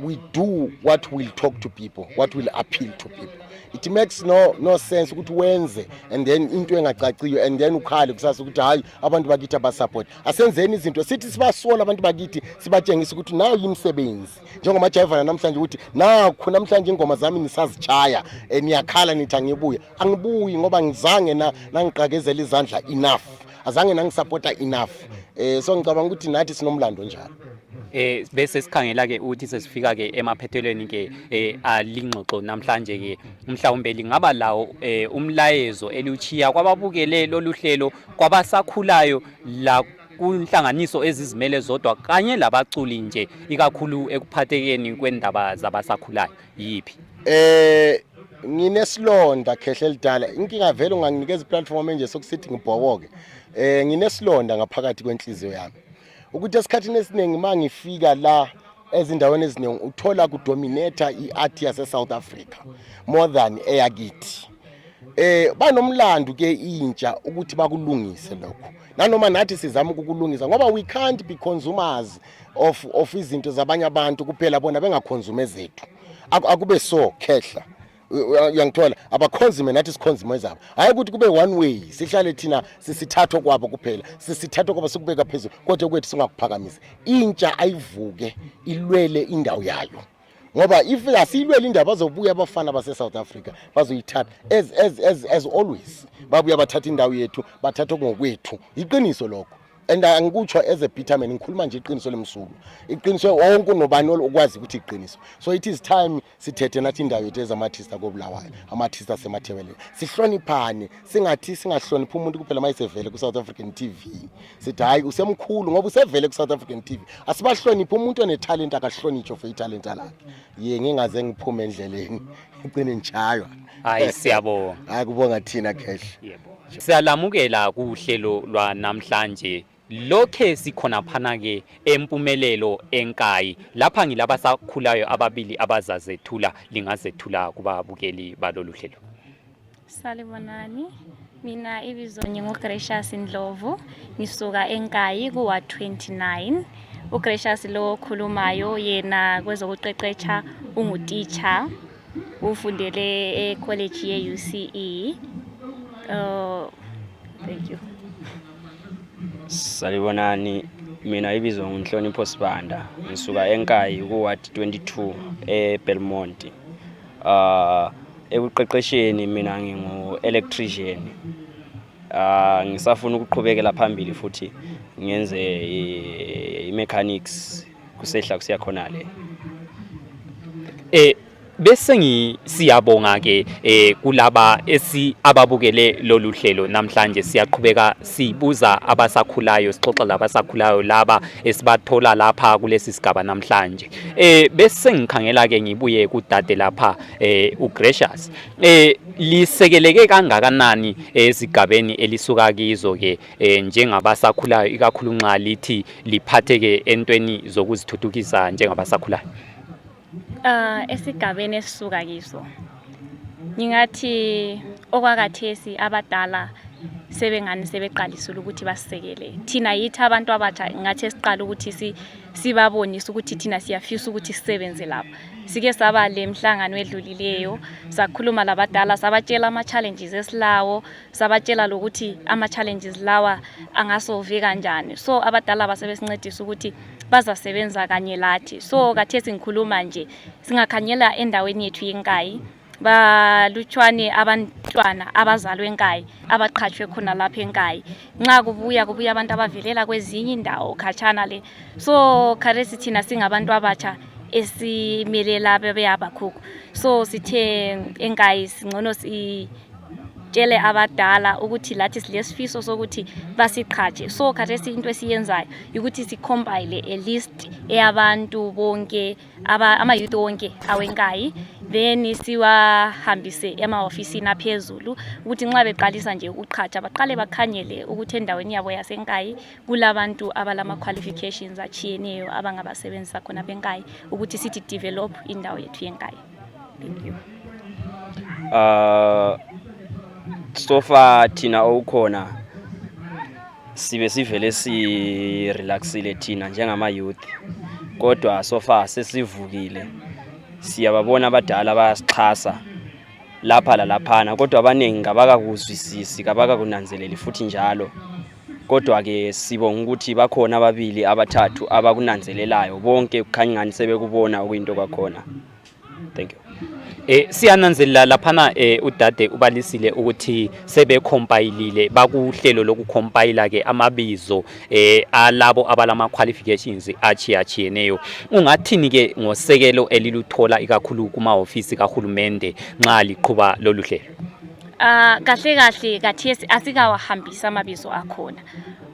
we do what will talk to people, what will appeal to people. It makes no sense ukuthi wenze and then into engacaciyo and then ukhale kusasa ukuthi hayi abantu bakithi abasupport. Asenzeni izinto sithi sibasola abantu bakithi sibatshengisa ukuthi nayo yimsebenzi njengoba jiva namhlanje ukuthi nakho namhlanje ingoma zami nisazitshaya niyakhala nithi angibuya angibuyi ngoba ngizange nangiqakezela izandla enough azange nangisupporta enough. So ngicabanga ukuthi nathi sinomlando njalo. Bese sikhangela ke ukuthi sesifika ke emaphethelweni ke alingxoxo namhlanje ke mhlawumbe lingaba lawo umlayezo eliuchiya kwababukele loluhlelo kwabasakhulayo la kunhlanganiso ezizimele zodwa kanye labaculi nje ikakhulu ekuphathekeni kwendaba zabasakhulayo yipi. Nginesilonda khehle lidala inkinga vele unganginikeza iplatform nje sokusithi ngibhoboke. Nginesilonda ngaphakathi kwenhliziyo yami ukuthi esikhathini esiningi mangifika la ezindaweni eziningi uthola kudominate iart yase South Africa more than eyakithi. Banomlando ke intsha ukuthi bakulungise lokho nanoma nathi sizama ukukulungisa ngoba we can't be consumers of izinto zabanye abantu kuphela bona bengakonsume zethu akube so khehla uyangithola abaconsume nathi siconsume zabo hayi ukuthi kube one way sihlale thina sisithatho kwabo kuphela sisithatho kwabo sikubeka phezulu kodwa kwethu singakuphakamisa. Intsha ayivuke ilwele indawo yayo ngoba if asilwele indaba bazobuya abafana base South Africa bazoyithatha as always babuya bathatha indawo yethu bathatha ngokwethu iqiniso lokho. And angikutsho as a bitter man ngikhuluma nje iqiniso lemsulu iqiniso wonke nobani okwazi ukuthi iqiniso. So it is time sithethe nathi indawo yethu ezama-artist akobulawayo ama-artist asemathebeleland sihloniphane singathi singahloniphi umuntu kuphela mayisevele ku-South African TV sithi hayi usemkhulu ngoba usevele ku-South African TV asibahloniphi umuntu onetalent akahlonitshwe for italent lakhe. Ngingaze ngiphume endleleni igcine njaywa hayi siyabonga hayi kubonga thina khehle. Yebo siyalamukela kuhlelo lwa namhlanje lokhe sikhona phana ke Mpumelelo Nkayi lapha ngilabasakhulayo ababili abazazethula lingazethula kubabukeli balolu hlelo. Salibonani mina ibizo nginguGracious Ndlovu ngisuka eNkayi ku Ward 29. uGracious lo khulumayo yena kwezokuqeqesha ungutitsha ufundele ecollege ye UCE. Thank you. Salibonani mina ibizo ngihlonipho Sibanda ngisuka eNkayi ku Ward 22 eBelmont. Ekuqeqesheni mina ngingu electrician. Ngisafuna ukuqhubekela phambili futhi ngenze i mechanics kusehla kusiya khona le. bese siyabonga ke kulaba ababukele lolu hlelo namhlanje. Siyaqhubeka sibuza abasakhulayo, sixoxa labasakhulayo laba esibathola lapha kulesi sigaba namhlanje. Bese ngikhangela ke ngibuye kudade lapha uGracious. Lisekeleke kangakanani ezigabeni elisuka kizo ke njengabasakhulayo, ikakhulu nxa lithi liphatheke entweni zokuzithuthukisa njengabasakhulayo? Esigabeni esisuka kiso ngingathi okwakathesi abadala sebengani sebeqalisile ukuthi basisekele thina yithi abantu abatsha. Ngathi esiqala ukuthi sibabonise ukuthi thina siyafisa ukuthi sisebenze lapha. Sike saba lemhlangano edlulileyo sakhuluma labadala, sabatshela ama challenges esilawo, sabatshela lokuthi ama challenges lawa angasolve kanjani. So abadala basebesincedisa ukuthi bazasebenza kanye lathi. So kathesi ngikhuluma nje singakhanyela endaweni yethu yeNkayi, balutshwane abantwana abazalwe eNkayi abaqhatshwe khona lapha eNkayi. Nxa kubuya abantu abavelela kwezinye indawo khatshana le. So khathesi thina singabantu abatsha esimelela beyabakhukho. So sithe eNkayi singcono tshele abadala ukuthi lathi silesifiso sokuthi basiqhatshe. So khathesi into esiyenzayo ukuthi sicompile a list eyabantu bonke ama youth wonke aweNkayi, then siwahambise ema-ofisini aphezulu ukuthi nxa beqalisa nje ukuqhatsha baqale bakhanyele ukuthi endaweni yabo yaseNkayi kulabantu abalama qualifications achiyeneyo abangabasebenzisa khona beNkayi ukuthi sithi develop indawo yethu yeNkayi. Thank you. So far thina okukhona sibe sivele relaxile thina njengama youth, kodwa so far sesivukile. Siyababona abadala bayasixhasa lapha laphana, kodwa abaningi kabakakuzwisisi, kabakakunanzeleli futhi njalo. Kodwa ke sibonga ukuthi bakhona ababili abathathu abakunanzelelayo, bonke kukhanya ngani sebekubona okuyinto kwakhona. Thank you. Siyananzelela laphana udade ubalisile ukuthi sebecompilile bakuhlelo lokucompile ke amabizo alabo abalama qualifications achiyeneyo. Ungathini ke ngosekelo eliluthola ikakhulu kuma office kahulumende nxa liqhuba lolu hlelo? Kahle kathesi asikawahambisa amabizo akhona,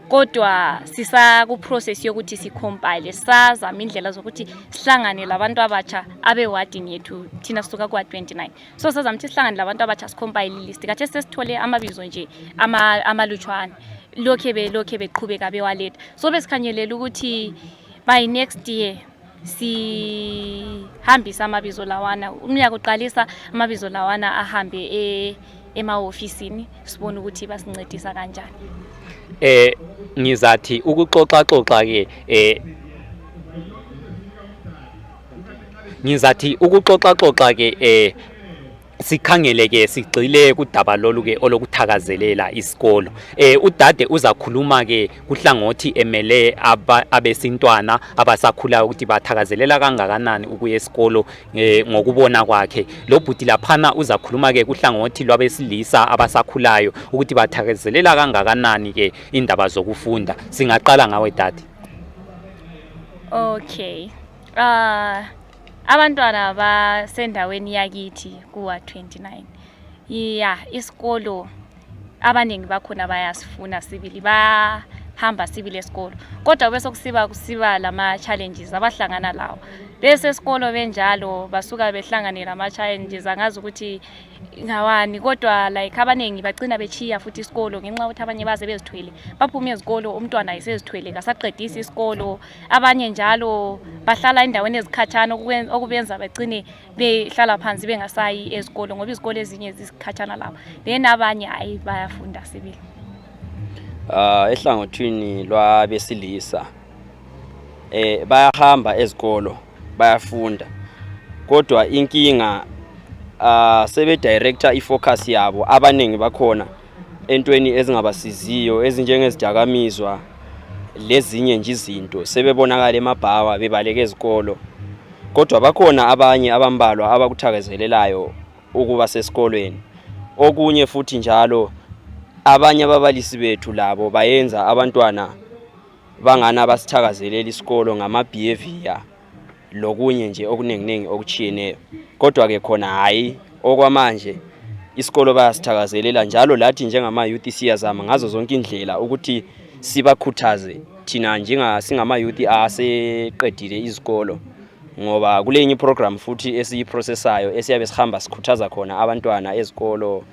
kodwa sisaku process yokuthi sicompile, sazama indlela zokuthi sihlangane labantu abatsha abewardini yethu thina sisuka kwa 29. So sazama ukuthi sihlangane labantu abatsha sicompile list. Kathesi sesithole amabizo nje amalutshwane lokhe beqhubeka bewaletha. So besikhanyelela ukuthi by next year sihambisa amabizo lawana, umnyaka uqalisa amabizo lawana ahambe ema-ofisini, sibone ukuthi basincedisa kanjani. Ngizathi ukuxoxa ke sikhangele ke sigcile kudaba lolu ke olokuthakazelela isikolo. Udade uzakhuluma ke kuhlangothi emele abesintwana abasakhula ukuthi bathakazelela kangakanani ukuya esikolo ngokubona kwakhe. Lo bhuti laphana uzakhuluma ke kuhlangothi lwabesilisa abasakhulayo ukuthi bathakazelela kangakanani ke indaba zokufunda. Singaqala ngawe dade. Okay. Abantwana basendaweni yakithi kuwa 29. Isikolo abaningi bakhona bayasifuna sibili, bahamba sibili esikolo. Kodwa bese kusiba lama challenges abahlangana lawo. Bese esikolo benjalo basuka behlanganela ama challenges angazi ukuthi ngawani, kodwa like abaningi bagcina bechiya futhi isikolo ngenxa ukuthi abanye baze bezithwele. Baphuma ezikolo umntwana ayisezithwele kasaqedisa isikolo. Abanye njalo bahlala endaweni ezikhatshana okubenza bagcine behlala phansi bengasayi ezikolo ngoba izikolo ezinye zisikhatshana lapho. Then abanye bayafunda sibili. Ehlangothini lwabesilisa bayahamba ezikolo bayafunda, kodwa inkinga sebe director ifocus yabo abaningi bakhona entweni ezingabasiziyo ezinjengezidakamizwa lezinye nje izinto sebebonakala emabhawa bebaleke ezikolo. Kodwa bakhona abanye abambalwa abakuthakazelelayo ukuba sesikolweni. Okunye futhi njalo abanye ababalisi bethu labo bayenza abantwana bangana basithakazelela isikolo ngama behavior lokunye nje okuningi okuchiyeneyo. Kodwa ke khona hayi okwamanje isikolo bayasithakazelela njalo lathi njengama youth siyazama ngazo zonke indlela ukuthi sibakhuthaze thina singama youth aseqedile izikolo, ngoba kulenye program futhi esiyiprocessayo esiyabe sihamba sikhuthaza khona abantwana ezikolo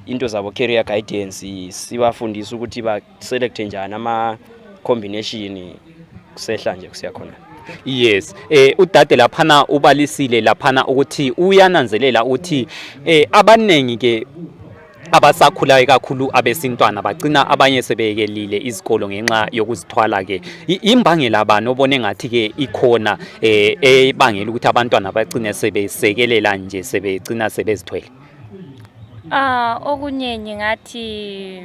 into zabo career guidance, sibafundisa ukuthi ba select njani ama combination kusehla nje kusiya khona. Yes, udade laphana ubalisile laphana ukuthi uyananzelela ukuthi abanengi ke abasakhulayo kakhulu abesintwana bagcina abanye sebekelile izikolo ngenxa yokuzithwala ke. Imbangela abani obone ngathi ke ikhona ebangela ukuthi abantwana bagcine sebesekelela nje sebegcina sebezithwele? Okunyenye ngathi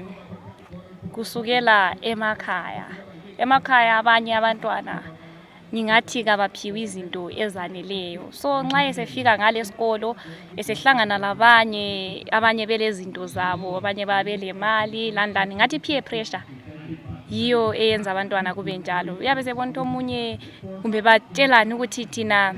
kusukela emakhaya abanye abantwana ngingathi kabaphiwe izinto ezaneleyo, so nxa esefika ngalesikolo esehlangana labanye abanye belezinto zabo, abanye babele mali landani, ngathi peer pressure yiyo eyenza abantwana kube njalo. Uyabe sebona omunye kumbe batshelana ukuthi thina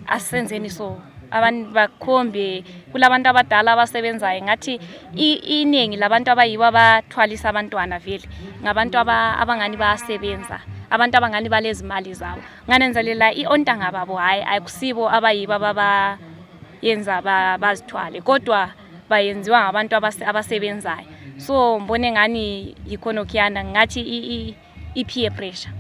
asenzeni, so abantu bakhombe kulabantu abadala abasebenzayo. Ngathi iningi labantu abayibo abathwalisa abantwana vele ngabantu abangani bayasebenza, abantu abangani balezi mali zabo. Nganenzelela ontanga babo hayi akusibo abayibo abayenza bazithwale, kodwa bayenziwa ngabantu abasebenzayo. So mbone ngani yikhonokhiyana ngathi i-peer pressure.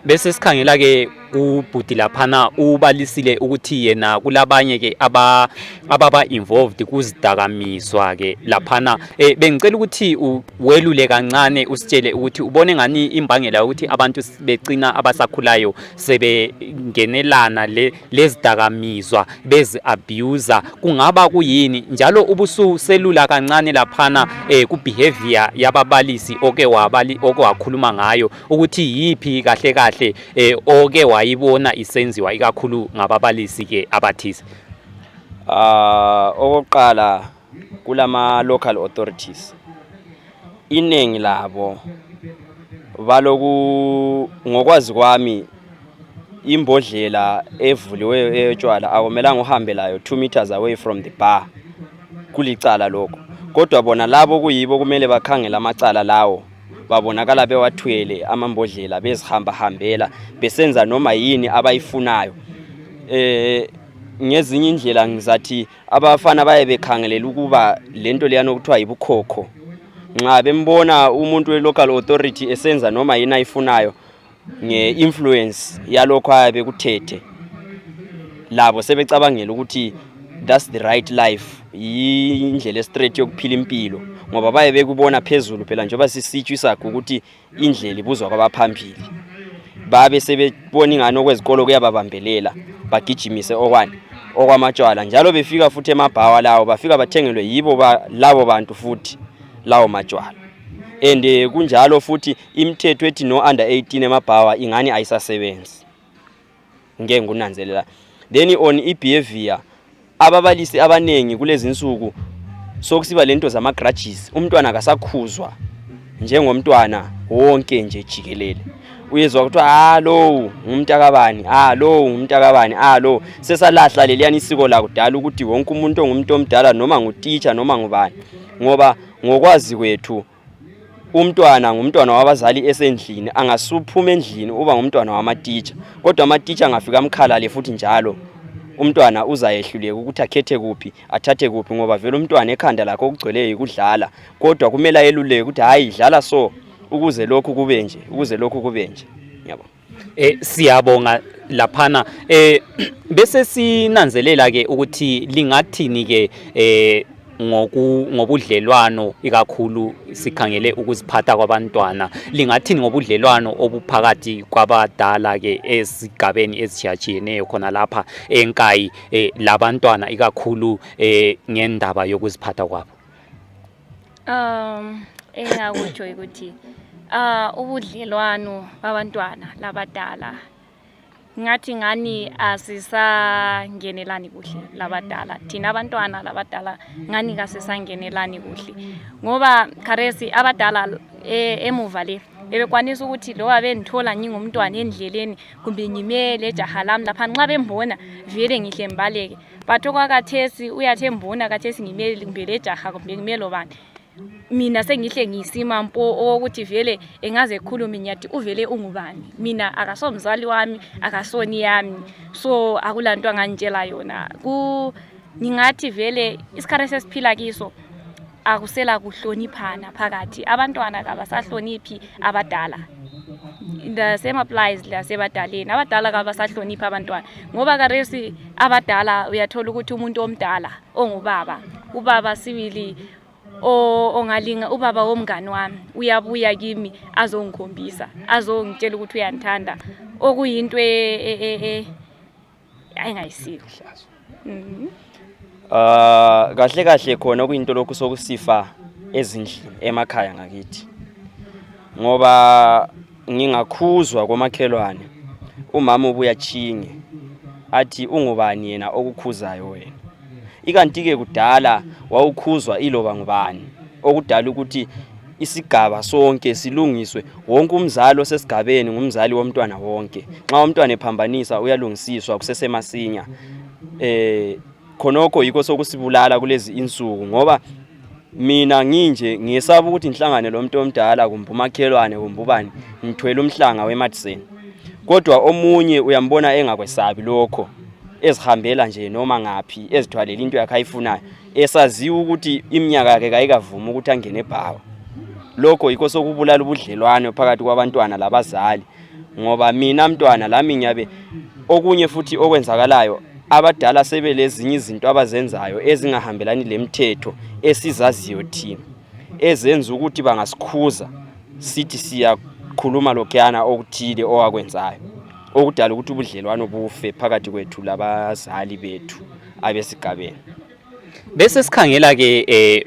Bese sikhangela ke ubhuti laphana ubalisile ukuthi yena kulabanye ke ababa involved kuzidakamizwa ke laphana. Bengicela ukuthi welule kancane usitshele ukuthi ubone ngani imbangela ukuthi abantu becina abasakhulayo sebengenelana lezidakamizwa bezi abuser, kungaba kuyini? Njalo ubususelula kancane laphana ku behavior yababalisi oke wakhuluma ngayo ukuthi yipi kahle kahle oke wayibona isenziwa ikakhulu ngababalisi ke abathize. Okokuqala kulama local authorities, inengi labo baloku ngokwazi kwami imbodlela evuliweyo eyotshwala akumelanga uhambe layo 2 meters away from the bar, kulicala lokho. Kodwa bona labo kuyibo kumele bakhangela amacala lawo, babonakala bewathwele amambodlela bezihamba-hambela besenza noma yini abayifunayo. Ngezinye indlela ngizathi abafana baye bekhangelela ukuba lento leyana okuthiwa yibukhokho. Nxa bembona umuntu we-local authority esenza noma yini ayifunayo nge-influence yalokho ayabe kuthethe, labo sebecabangela ukuthi that's the right life, indlela estraight yokuphila impilo, ngoba baye bekubona phezulu phela njengoba sisitsho isakho ukuthi indlela ibuzwa kwabaphambili. Babe sebebona ingane okwezikolo kuyababambelela bagijimise okwamatshwala, njalo befika futhi emabhawa lawo bafika bathengelwe yibo labo bantu futhi lawo matshwala. And kunjalo futhi imithetho ethi no under 18 emabhawa ingane ayisasebenzi, ngeke ngunanzelela. Then on behavior, ababalisi abanengi kulezi insuku sokusiba lento zama grudges, umntwana akasakhuzwa njengomntwana wonke nje jikelele. Uyezwa ukuthi lo ngumntakabani, lo ngumntakabani, lo sesalahla leliyani isiko la kudala ukuthi wonke umuntu ongumuntu omdala noma nguteacher noma ngubani, ngoba ngokwazi kwethu umntwana ngumntwana wabazali esendlini, angasuphuma endlini uba ngumntwana wama-teacher. Kodwa ama-teacher angafika amkhalale futhi njalo umntwana uzayehluleka ukuthi akhethe kuphi athathe kuphi, ngoba vele umntwana ekhanda lakhe okugcweleyo ukudlala. Kodwa kumele ayeluleke ukuthi hayi dlala so ukuze lokhu kube nje, ukuze lokhu kube nje. Yabo. Siyabonga laphana. Bese sinanzelela ke ukuthi lingathini ke ngobudlelwano ikakhulu sikhangele ukuziphatha kwabantwana, lingathini ngobudlelwano obuphakathi kwabadala ke esigabeni ezitshiyatshiyeneyo khona lapha eNkayi labantwana ikakhulu ngendaba yokuziphatha kwabo? Engakutsho ukuthi ubudlelwano babantwana labadala ngathi ngani asisangenelani kuhle labadala. Thina abantwana labadala ngani kasisangenelani kuhle, ngoba kharesi abadala emuva le bebekwanisa ukuthi lo abendithola ngingumntwana endleleni kumbe ngimele ejaha lami lapha nxa bembona vele ngihle mbaleke but okwakathesi uyathi embona kathesi ngimele kumbe lejaha kumbe ngimelo bani mina sengihle ngisima mpo ukuthi vele engaze ekhuluma nyathi uvele ungubani mina akasomzali wami akasoni yami so akulanto angantshela yona ngingathi vele isikhathi sesiphila kiso akusela kuhloniphana phakathi abantwana kabasahloniphi abadala. The same applies lasebadaleni abadala kabasahlonipha abantwana ngoba karesi abadala uyathola ukuthi umuntu omdala ubaba sibili ongalinga ubaba womngani wami uyabuya kimi azongikhombisa azongitshela ukuthi uyandithanda okuyinto ayingayisiko. Kahle khona kuyinto lokhu sokusifa ezindlini emakhaya ngakithi ngoba ngingakhuzwa komakhelwane umama ubuya chinge athi ungubani yena okukhuzayo wena ikanti ke kudala wawukhuzwa iloba ngubani okudala ukuthi isigaba sonke silungiswe wonke umzali osesigabeni ngumzali womntwana wonke nxa umntwana ephambanisa uyalungisiswa kusesemasinya khonokho yiko sokusibulala kulezi insuku ngoba mina nginje ngisaba ukuthi inhlangane lo muntu omdala kumbe umakhelwane kumbe ubani ngithwele umhlanga weMadison kodwa omunye uyambona engakwesabi lokho ezihambela nje noma ngapi ezithwalela into yakhe ayifunayo esaziwa ukuthi iminyaka yakhe kayikavuma ukuthi angene ebhawa lokho yiko sokubulala ubudlelwane phakathi kwabantwana labazali ngoba mina mntwana lami nyabe okunye futhi okwenzakalayo abadala sebelezinye izinto abazenzayo ezingahambelani lemithetho esizaziyo thina ezenza ukuthi bangasikhuza sithi siyakhuluma lokhuyana okuthile owakwenzayo okudala ukuthi ubudlelwano bufe phakathi kwethu labazali bethu abesigabeni. Bese sikhangela ke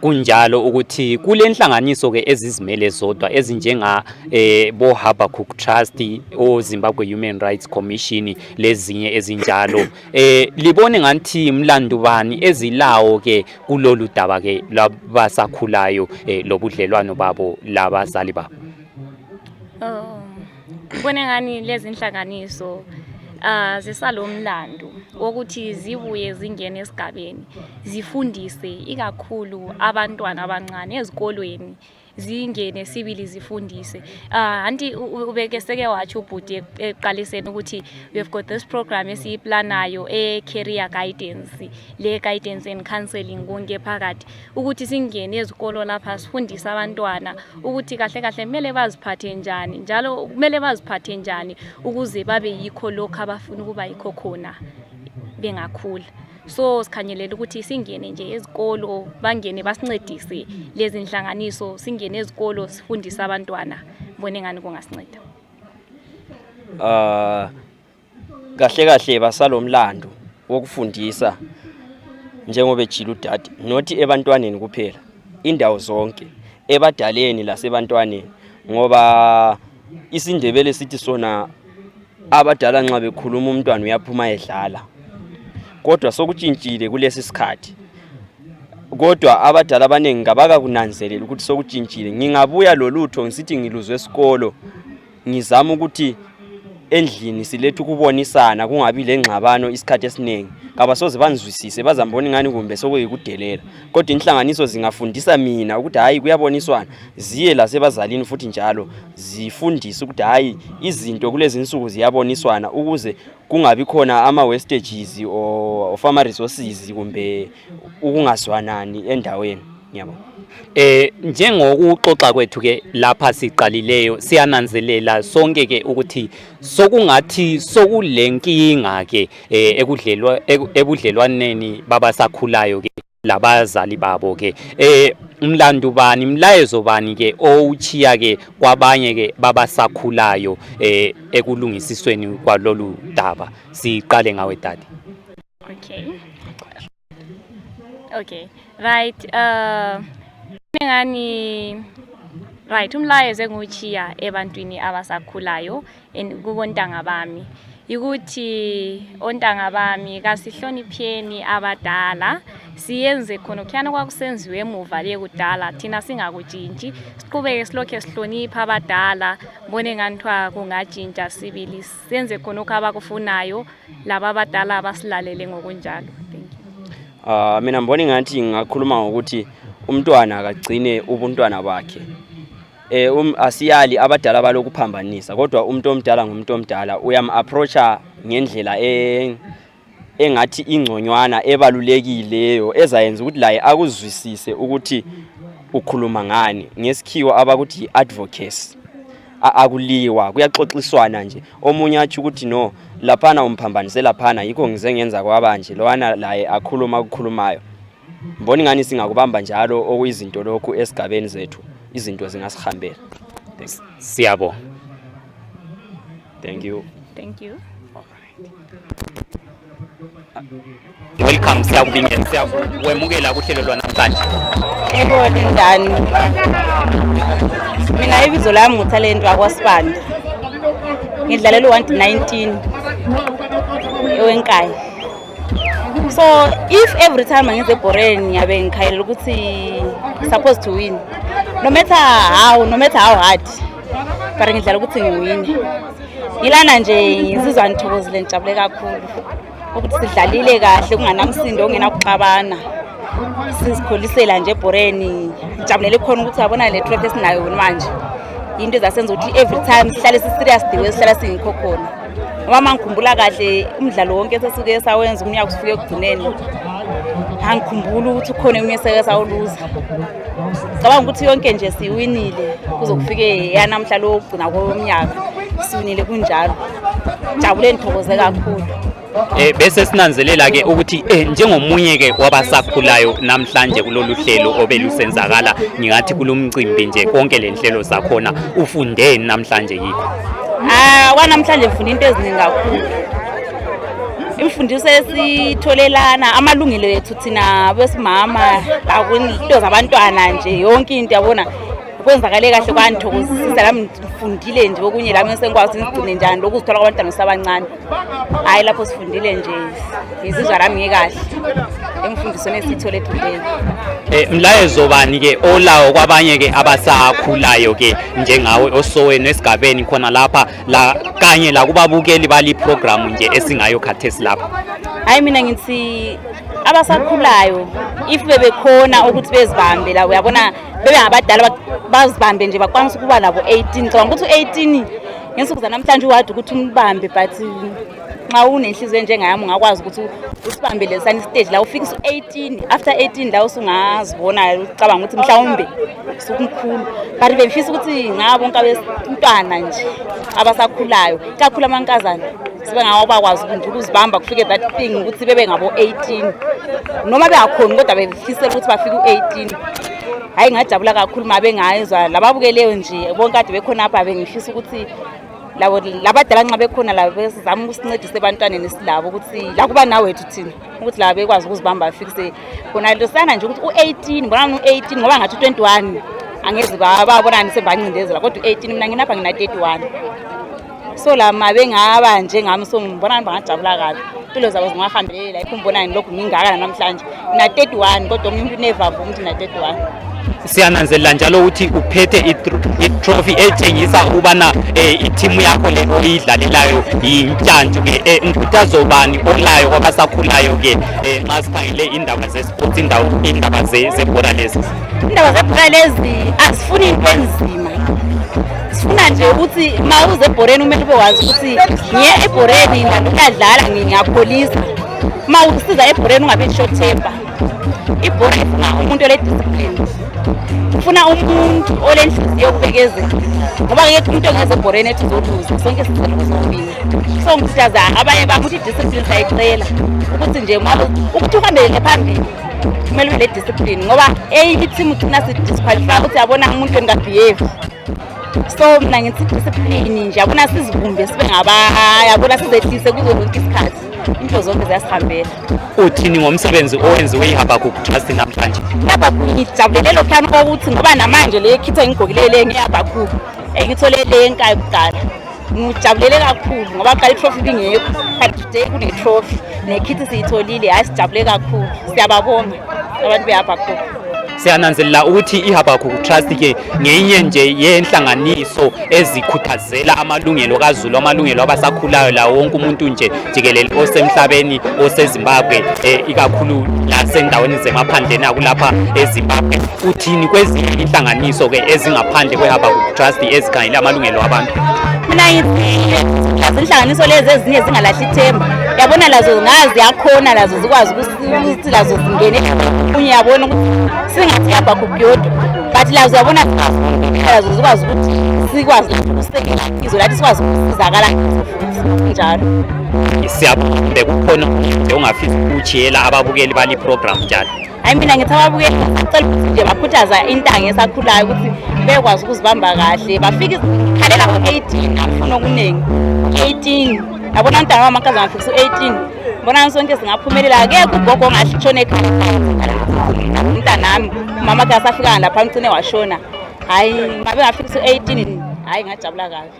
kunjalo ukuthi kule nhlanganiso ke ezizimele zodwa ezinjenga bo Habakkuk Trust o Zimbabwe Human Rights Commission lezinye ezinjalo libone ngathi imlando bani ezilawo ke kulolu daba ke labasakhulayo lobudlelwano babo labazali babo. Kubone ngani lezi inhlanganiso zisalomlando ukuthi zibuye zingene esigabeni zifundise ikakhulu abantwana abancane ezikolweni zingene sibili zifundise anti ubeke seke wathi ubhuti eqaliseni ukuthi we've got this program esiyiplanayo career guidance le guidance and counseling konke phakathi ukuthi singene ezikolo lapha sifundise abantwana ukuthi kahle kumele baziphathe njani njalo kumele baziphathe njani ukuze babe yikho lokho abafuna ukuba yikho khona bengakhula. So sikhanyelela ukuthi singene nje ezikolo bangene basincedise lezi inhlanganiso singene ezikolo sifundisa abantwana mbone ngani kungasinceda. Kahle basalomlando wokufundisa njengoba ejila udade nothi ebantwaneni kuphela indawo zonke ebadaleni lasebantwaneni ngoba isindebele sithi sona abadala nxa bekhuluma umntwana uyaphuma edlala kodwa sokutshintshile kulesi sikhathi kodwa abadala abanengi ngabaka kunanzelela ukuthi sokutshintshile ngingabuya lolutho ngisithi ngiluzwe esikolo ngizama ukuthi endlini silethe ukubonisana kungabi lengxabano isikhathi esiningi kabasoze banizwisise bazambona ngani kumbe sokuyikudelela kodwa inhlanganiso zingafundisa mina ukuthi hayi kuyaboniswana ziye lasebazalini futhi njalo zifundise ukuthi hayi izinto kulezi insuku ziyaboniswana ukuze kungabi khona ama wastages of ama resources kumbe ukungazwanani endaweni ngiyabona. Njengokuxoxa kwethu ke lapha siqalileyo siyananzelela sonke ke ukuthi sokungathi sokulenkinga ke ebudlelwaneni babasakhulayo ke labazali babo ke umlando bani imlayezo bani ke ouchiya ke kwabanye ke babasakhulayo ekulungisisweni kwalolu daba siqale ngawe dadi. Okay right ngani right umlayezo enguchiya ebantwini abasakhulayo kubontanga bami ukuthi ontanga bami kasihlonipheni abadala siyenze khona kukhana kwakusenziwe emuva le kudala thina singakutshintshi siqhubeke silokhe sihlonipha abadala mbone nganthiwa kungatshintsha sibili senze khona abakufunayo laba abadala abasilalele ngokunjalo. Thank you. Mina mbona ngathi ngakhuluma ngokuthi umntwana akagcine ubuntwana bakhe. Asiyali abadala balokuphambanisa kodwa umuntu omdala ngumuntu omdala uyam-approacha ngendlela engathi ingconywana ebalulekileyo ezayenza ukuthi laye akuzwisise ukuthi ukhuluma ngani ngesikhiwa abakuthi advocacy. Akuliwa kuyaxoxiswana nje omunye athi ukuthi no laphana umphambanise laphana yikho ngize ngenza kwabanje lowana laye akhuluma ukukhulumayo. Mbona ngani singakubamba njalo okuyizinto lokhu esigabeni zethu izinto zingasihambela. Siyabo. Thank you. Thank you. Welcome, siyakubingelela, siyawemukela kuhlelo lwanamhlanje. Yebo njani? Mina ibizo lami nguTalent wakwaSibanda. Ngidlalela u-19 eweNkayi. So if every time ngize eBoreni ngiyabe ngikhayelela ukuthi supposed to win. No matter how hard. But ngidlala ukuthi ngiwine. Ngilana nje ngizizwa ngithokozile ngijabule kakhulu. Ukuthi sidlalile kahle kunganamsindo ongenakuxabana. Sizikholisela nje eBoreni. Ngijabulele khona ukuthi abona le track esinayo manje. Into ezasenza ukuthi every time sihlale si-serious the way sihlala singikho khona. Ngoba mangikhumbula kahle umdlalo wonke esasuke sawenza umnyaka usifike ekugcineni. Angikhumbula ukuthi khona eminye seke sawuluza. Cabanga ukuthi yonke nje siwinile kuzokufike yanamhla lo ugcina komnyaka siwinile kunjalo. Jabule ngithokoze kakhulu. Bese sinanzelela ke ukuthi njengomunye ke wabasakhulayo namhlanje kulolu hlelo obelusenzakala ngingathi kulomcimbi nje konke lenhlelo zakhona ufundeni namhlanje yikho. Kwanamhlanje ngifunda into eziningi kakhulu. Imfundiso esitholelana amalungelo ethu thina besimama la kwinto zabantwana nje yonke into yabona kwenzakale kahle kwanthokozisa lami ngifundile nje okunye lami sengikwazi ngigcine njani lokuzithola kwabantwana sabancane. Hayi lapho sifundile nje izizwa lami ngekahle emfundisweni esithole today. Mlayezo bani ke olawo kwabanye ke abasakhulayo ke njengawe osowena esigabeni khona lapha la kanye la kubabukeli bali program nje esingayo khathesi lapha? Hayi mina ngithi abasakhulayo if bebekhona ukuthi bezibambe la uyabona bebe ngabadala bazibambe nje bakwanisa ukuba labo 18 cabanga ukuthi 18 ngensuku zanamhlanje uwadi ukuthi umbambe but nxa unenhliziyo njengayami ungakwazi ukuthi usibambe lesani stage la ufika u18 after 18 la usungazibona ucabanga ukuthi mhlawumbe sukumkhulu but befisa ukuthi ngabo bonke abantwana nje abasakhulayo kakhulu amankazana sibe ngawo bakwazi ukuzibamba kufike that thing ukuthi bebe ngabo 18 noma beyakhona kodwa befisela ukuthi bafike u18. Hayi ngajabula kakhulu mabe ngayizwa lababukeleyo nje bonke kade bekhona apha bengifisa ukuthi labo labadala nxa bekhona labo bezama ukusincedisa ebantwaneni silabo ukuthi la kuba nawe wethu thina ukuthi la bekwazi ukuzibamba afikise khona losana nje ukuthi u18 bona u18 ngoba ngathi 21 angeze babona nisebancindezela kodwa u18 mina nginapha ngina 31 so la mabe ngaba nje ngami so ngibona bangajabula kahle impilo zabo zingahambelela ikhumbona lokhu ngingaka namhlanje na 31 kodwa umuntu never vuma ukuthi na 31. Siyananzelela njalo ukuthi uphethe i-trophy etshengisa ukubana i-team yakho le oyidlalelayo yintshantshi ke ngikuthazo bani olayo kwabasakhulayo ke nxa sikhangele indaba ze-sports indaba zebhola lezi. Indaba zebhola lezi asifuni into enzima sifuna nje ukuthi ma uze eBoreni umele bewazi ukuthi ngiye eBoreni ngiyadlala ngiyakholisa ma usiza eBoreni ungabe short temper. Ibhola ifuna umuntu ole discipline ufuna umuntu olenhliziyo yokubekezela ngoba ke umuntu ongeze eBoreni ethi uzoluza sonke sicela ukuzowina. So ngisiyaza abanye bakuthi discipline sayicela ukuthi nje ukuthi uhambele phambili kumele ube le discipline ngoba i-team uthina sidisqualify ukuthi yabona umuntu engabehave. So mina ngithi discipline nje yabona sizibumbe sibe yabona sizehlise kuzo zonke isikhathi into zonke ziyasihambela. Uthini ngomsebenzi owenziwe iHabakuk Trust namhlanje? Lapha ngijabulele lokho ukuthi ngoba namanje le khitha engigqokile le ngeHabakuk engithole le eNkayi kuqala ngijabulele kakhulu ngoba qala i-trophy bingekho kanti today kune-trophy nekhithi siyitholile hayi sijabule kakhulu siyababonga abantu beHabakuk. Siyananzelela ukuthi iHabakuk Trust ke ngenye nje yenhlanganiso ezikhuthazela amalungelo kaZulu, amalungelo abasakhulayo la wonke umuntu nje jikelele osemhlabeni oseZimbabwe ikakhulu lasendaweni zemaphandleni akulapha eZimbabwe. Uthini kwezinye inhlanganiso ke ezingaphandle kweHabakuk Trust ezikhangela amalungelo abantu? Mina inhlanganiso lezi ezinye zingalahli ithemba, yabona lazo ngazi yakhona lazo zikwazi ukuthi lazo zingene kunye yabona ukuthi singathi iHabakuk yodwa but lazo yabona lazo zikwazi ukuthi sikwazi ukusekela izwe lathi sikwazi ukusizakala njalo. Siyabonga kukhona nje ungafisa ukujiyela ababukeli bali program njalo. Hayi mina ngithi ababukeli bacela ukuthi nje bakhuthaza intanga esakhulayo ukuthi bekwazi ukuzibamba kahle bafike khalela ngo-18 afuna okuningi 18 yabona intanga wamakazi angafika u-18 bona sonke singaphumelela akekho ugogo ongashona ekhaya umntanami mama ke asafika lapha ngcine washona hayi ngabe ngafika u-18 hayi ngajabula kahle.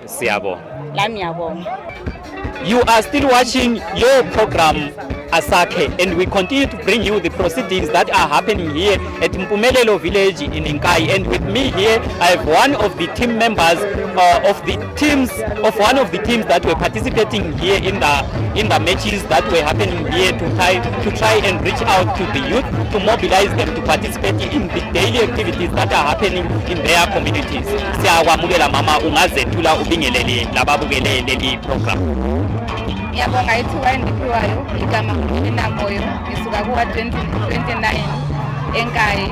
Siyabonga. Lami ngiyabonga. You are still watching your program Asakhe, and we continue to bring you the proceedings that are happening here at Mpumelelo village in Nkayi. And with me here, I have one of the team members of one of the teams that were participating here in the matches that were happening here to try and reach out to the youth, to mobilize them to participate in the daily activities that are happening in their communities. Siyawamukela mama, ungazethula ubingelele lababukele leli program. Ngiyabonga ithuba endiphiwayo igama nginamoyo ngisuka kuwa 29 Nkayi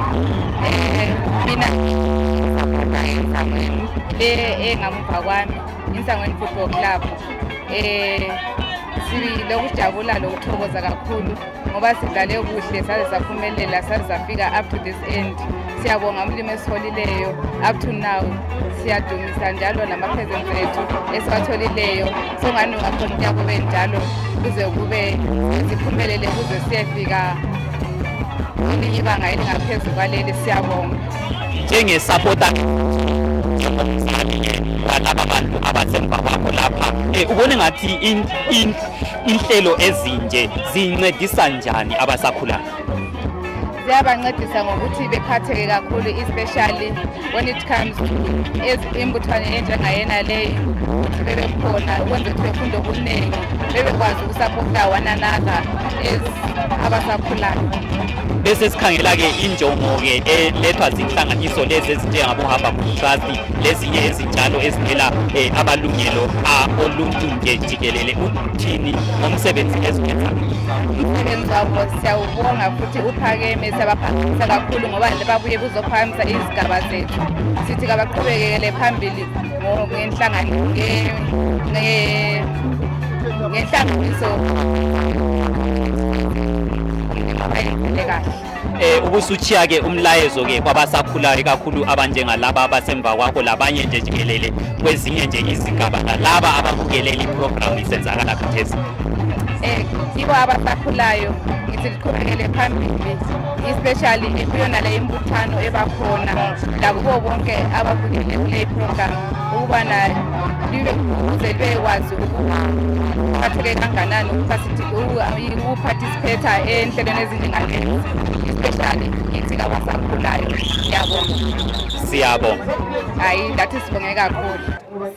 mina engamuva kwami Insangweni Football Club silokujabula lokuthokoza kakhulu ngoba sidlale kuhle saze saphumelela saze safika up to this end. Siyabonga umlimi esitholileyo up to now, siyadumisa njalo nama-presents ethu esiwatholileyo. So ngani ungakhona ukuthi yakube njalo kuze kube siphumelele kuze siyefika elinye ibanga elingaphezu kwaleli. Siyabonga njengesupporter laba bantu abasemva kwakho lapha, ubone ngathi inhlelo ezinje zincedisa njani abasakhulayo? Ziyabancedisa ngokuthi bephatheke kakhulu, especially when it comes to imbuthwane enjengayena leyo, ukuthi bebekhona ukwenza ukuthi befunde okuningi, bebekwazi ukusapota one another abasakhulayo. Bese sikhangela-ke injongo-ke elethwa zinhlanganiso lezi ezinjengaboHabakuk Trust, lezinye ezinjalo ezimela abalungelo oluntu nje jikelele. Uthini ngomsebenzi eziwenza? Umsebenzi wabo siyawubonga futhi uphakeme, siyabaphakemisa kakhulu ngoba babuye kuzophakamisa izigaba zethu. Sithi kabaqhubekele phambili ngenhlanganiso ubusuchiya-ke umlayezo-ke kwabasakhulayo kakhulu abanjengalaba abasemva kwakho labanye nje jikelele kwezinye nje izigaba nalaba ababukelela iprogram isenzakala khathesi. Yibo abasakhulayo ngithi liqhubekele phambili, especially kuyona le imbuthano ebakhona lakubo bonke ababukele kule program ukubana ukuze bekwazi ukuphatheke kanganani ukuparticipate enhlelweni ezinjengalezi, especially ngithi abasakhulayo. Siyabonga. Hayi lathi sibonge kakhulu.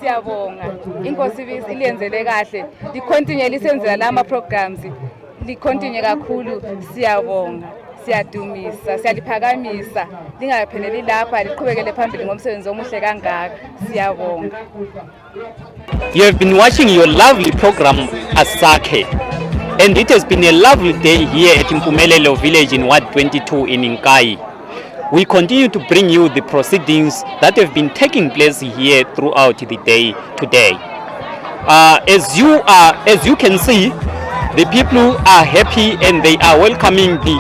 Siyabonga inkosi ilenzele kahle, licontinue lisenzela lama programs, licontinue kakhulu. Siyabonga, siyadumisa, siyaliphakamisa, lingapheleli lapha, liqhubekele phambili ngomsebenzi omuhle kangaka. Siyabonga. You have been watching your lovely program Asakhe, and it has been a lovely day here at Mpumelelo village in Ward 22 in Nkayi. We continue to bring you the proceedings that have been taking place here throughout the day today. As you can see, the people are happy and they are welcoming the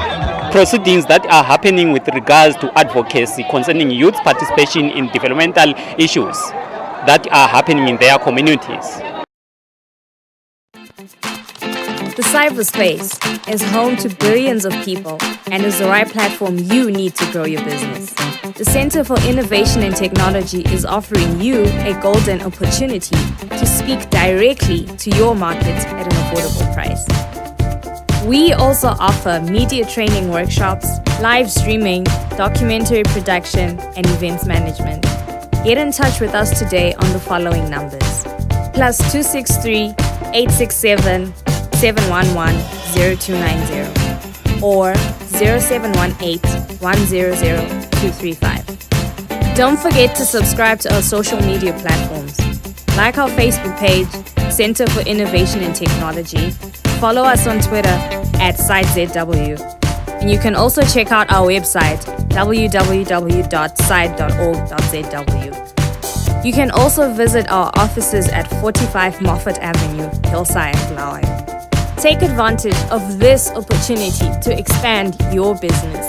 proceedings that are happening with regards to advocacy concerning youth participation in developmental issues that are happening in their communities. The cyberspace is home to billions of people and is the right platform you need to grow your business. The Center for Innovation and Technology is offering you a golden opportunity to speak directly to your market at an affordable price. We also offer media training workshops, live streaming, documentary production, and events management. Get in touch with us today on the following numbers: +263 867 711 0290 or 0718 100 235. Don't forget to subscribe to our social media platforms. Like our Facebook page, Center for Innovation and Technology. Follow us on Twitter @SiteZW. And you can also check out our website www.site.org.zw. You can also visit our offices at 45 Moffat Avenue, Hillside, Bulawayo. Take advantage of this opportunity to expand your business.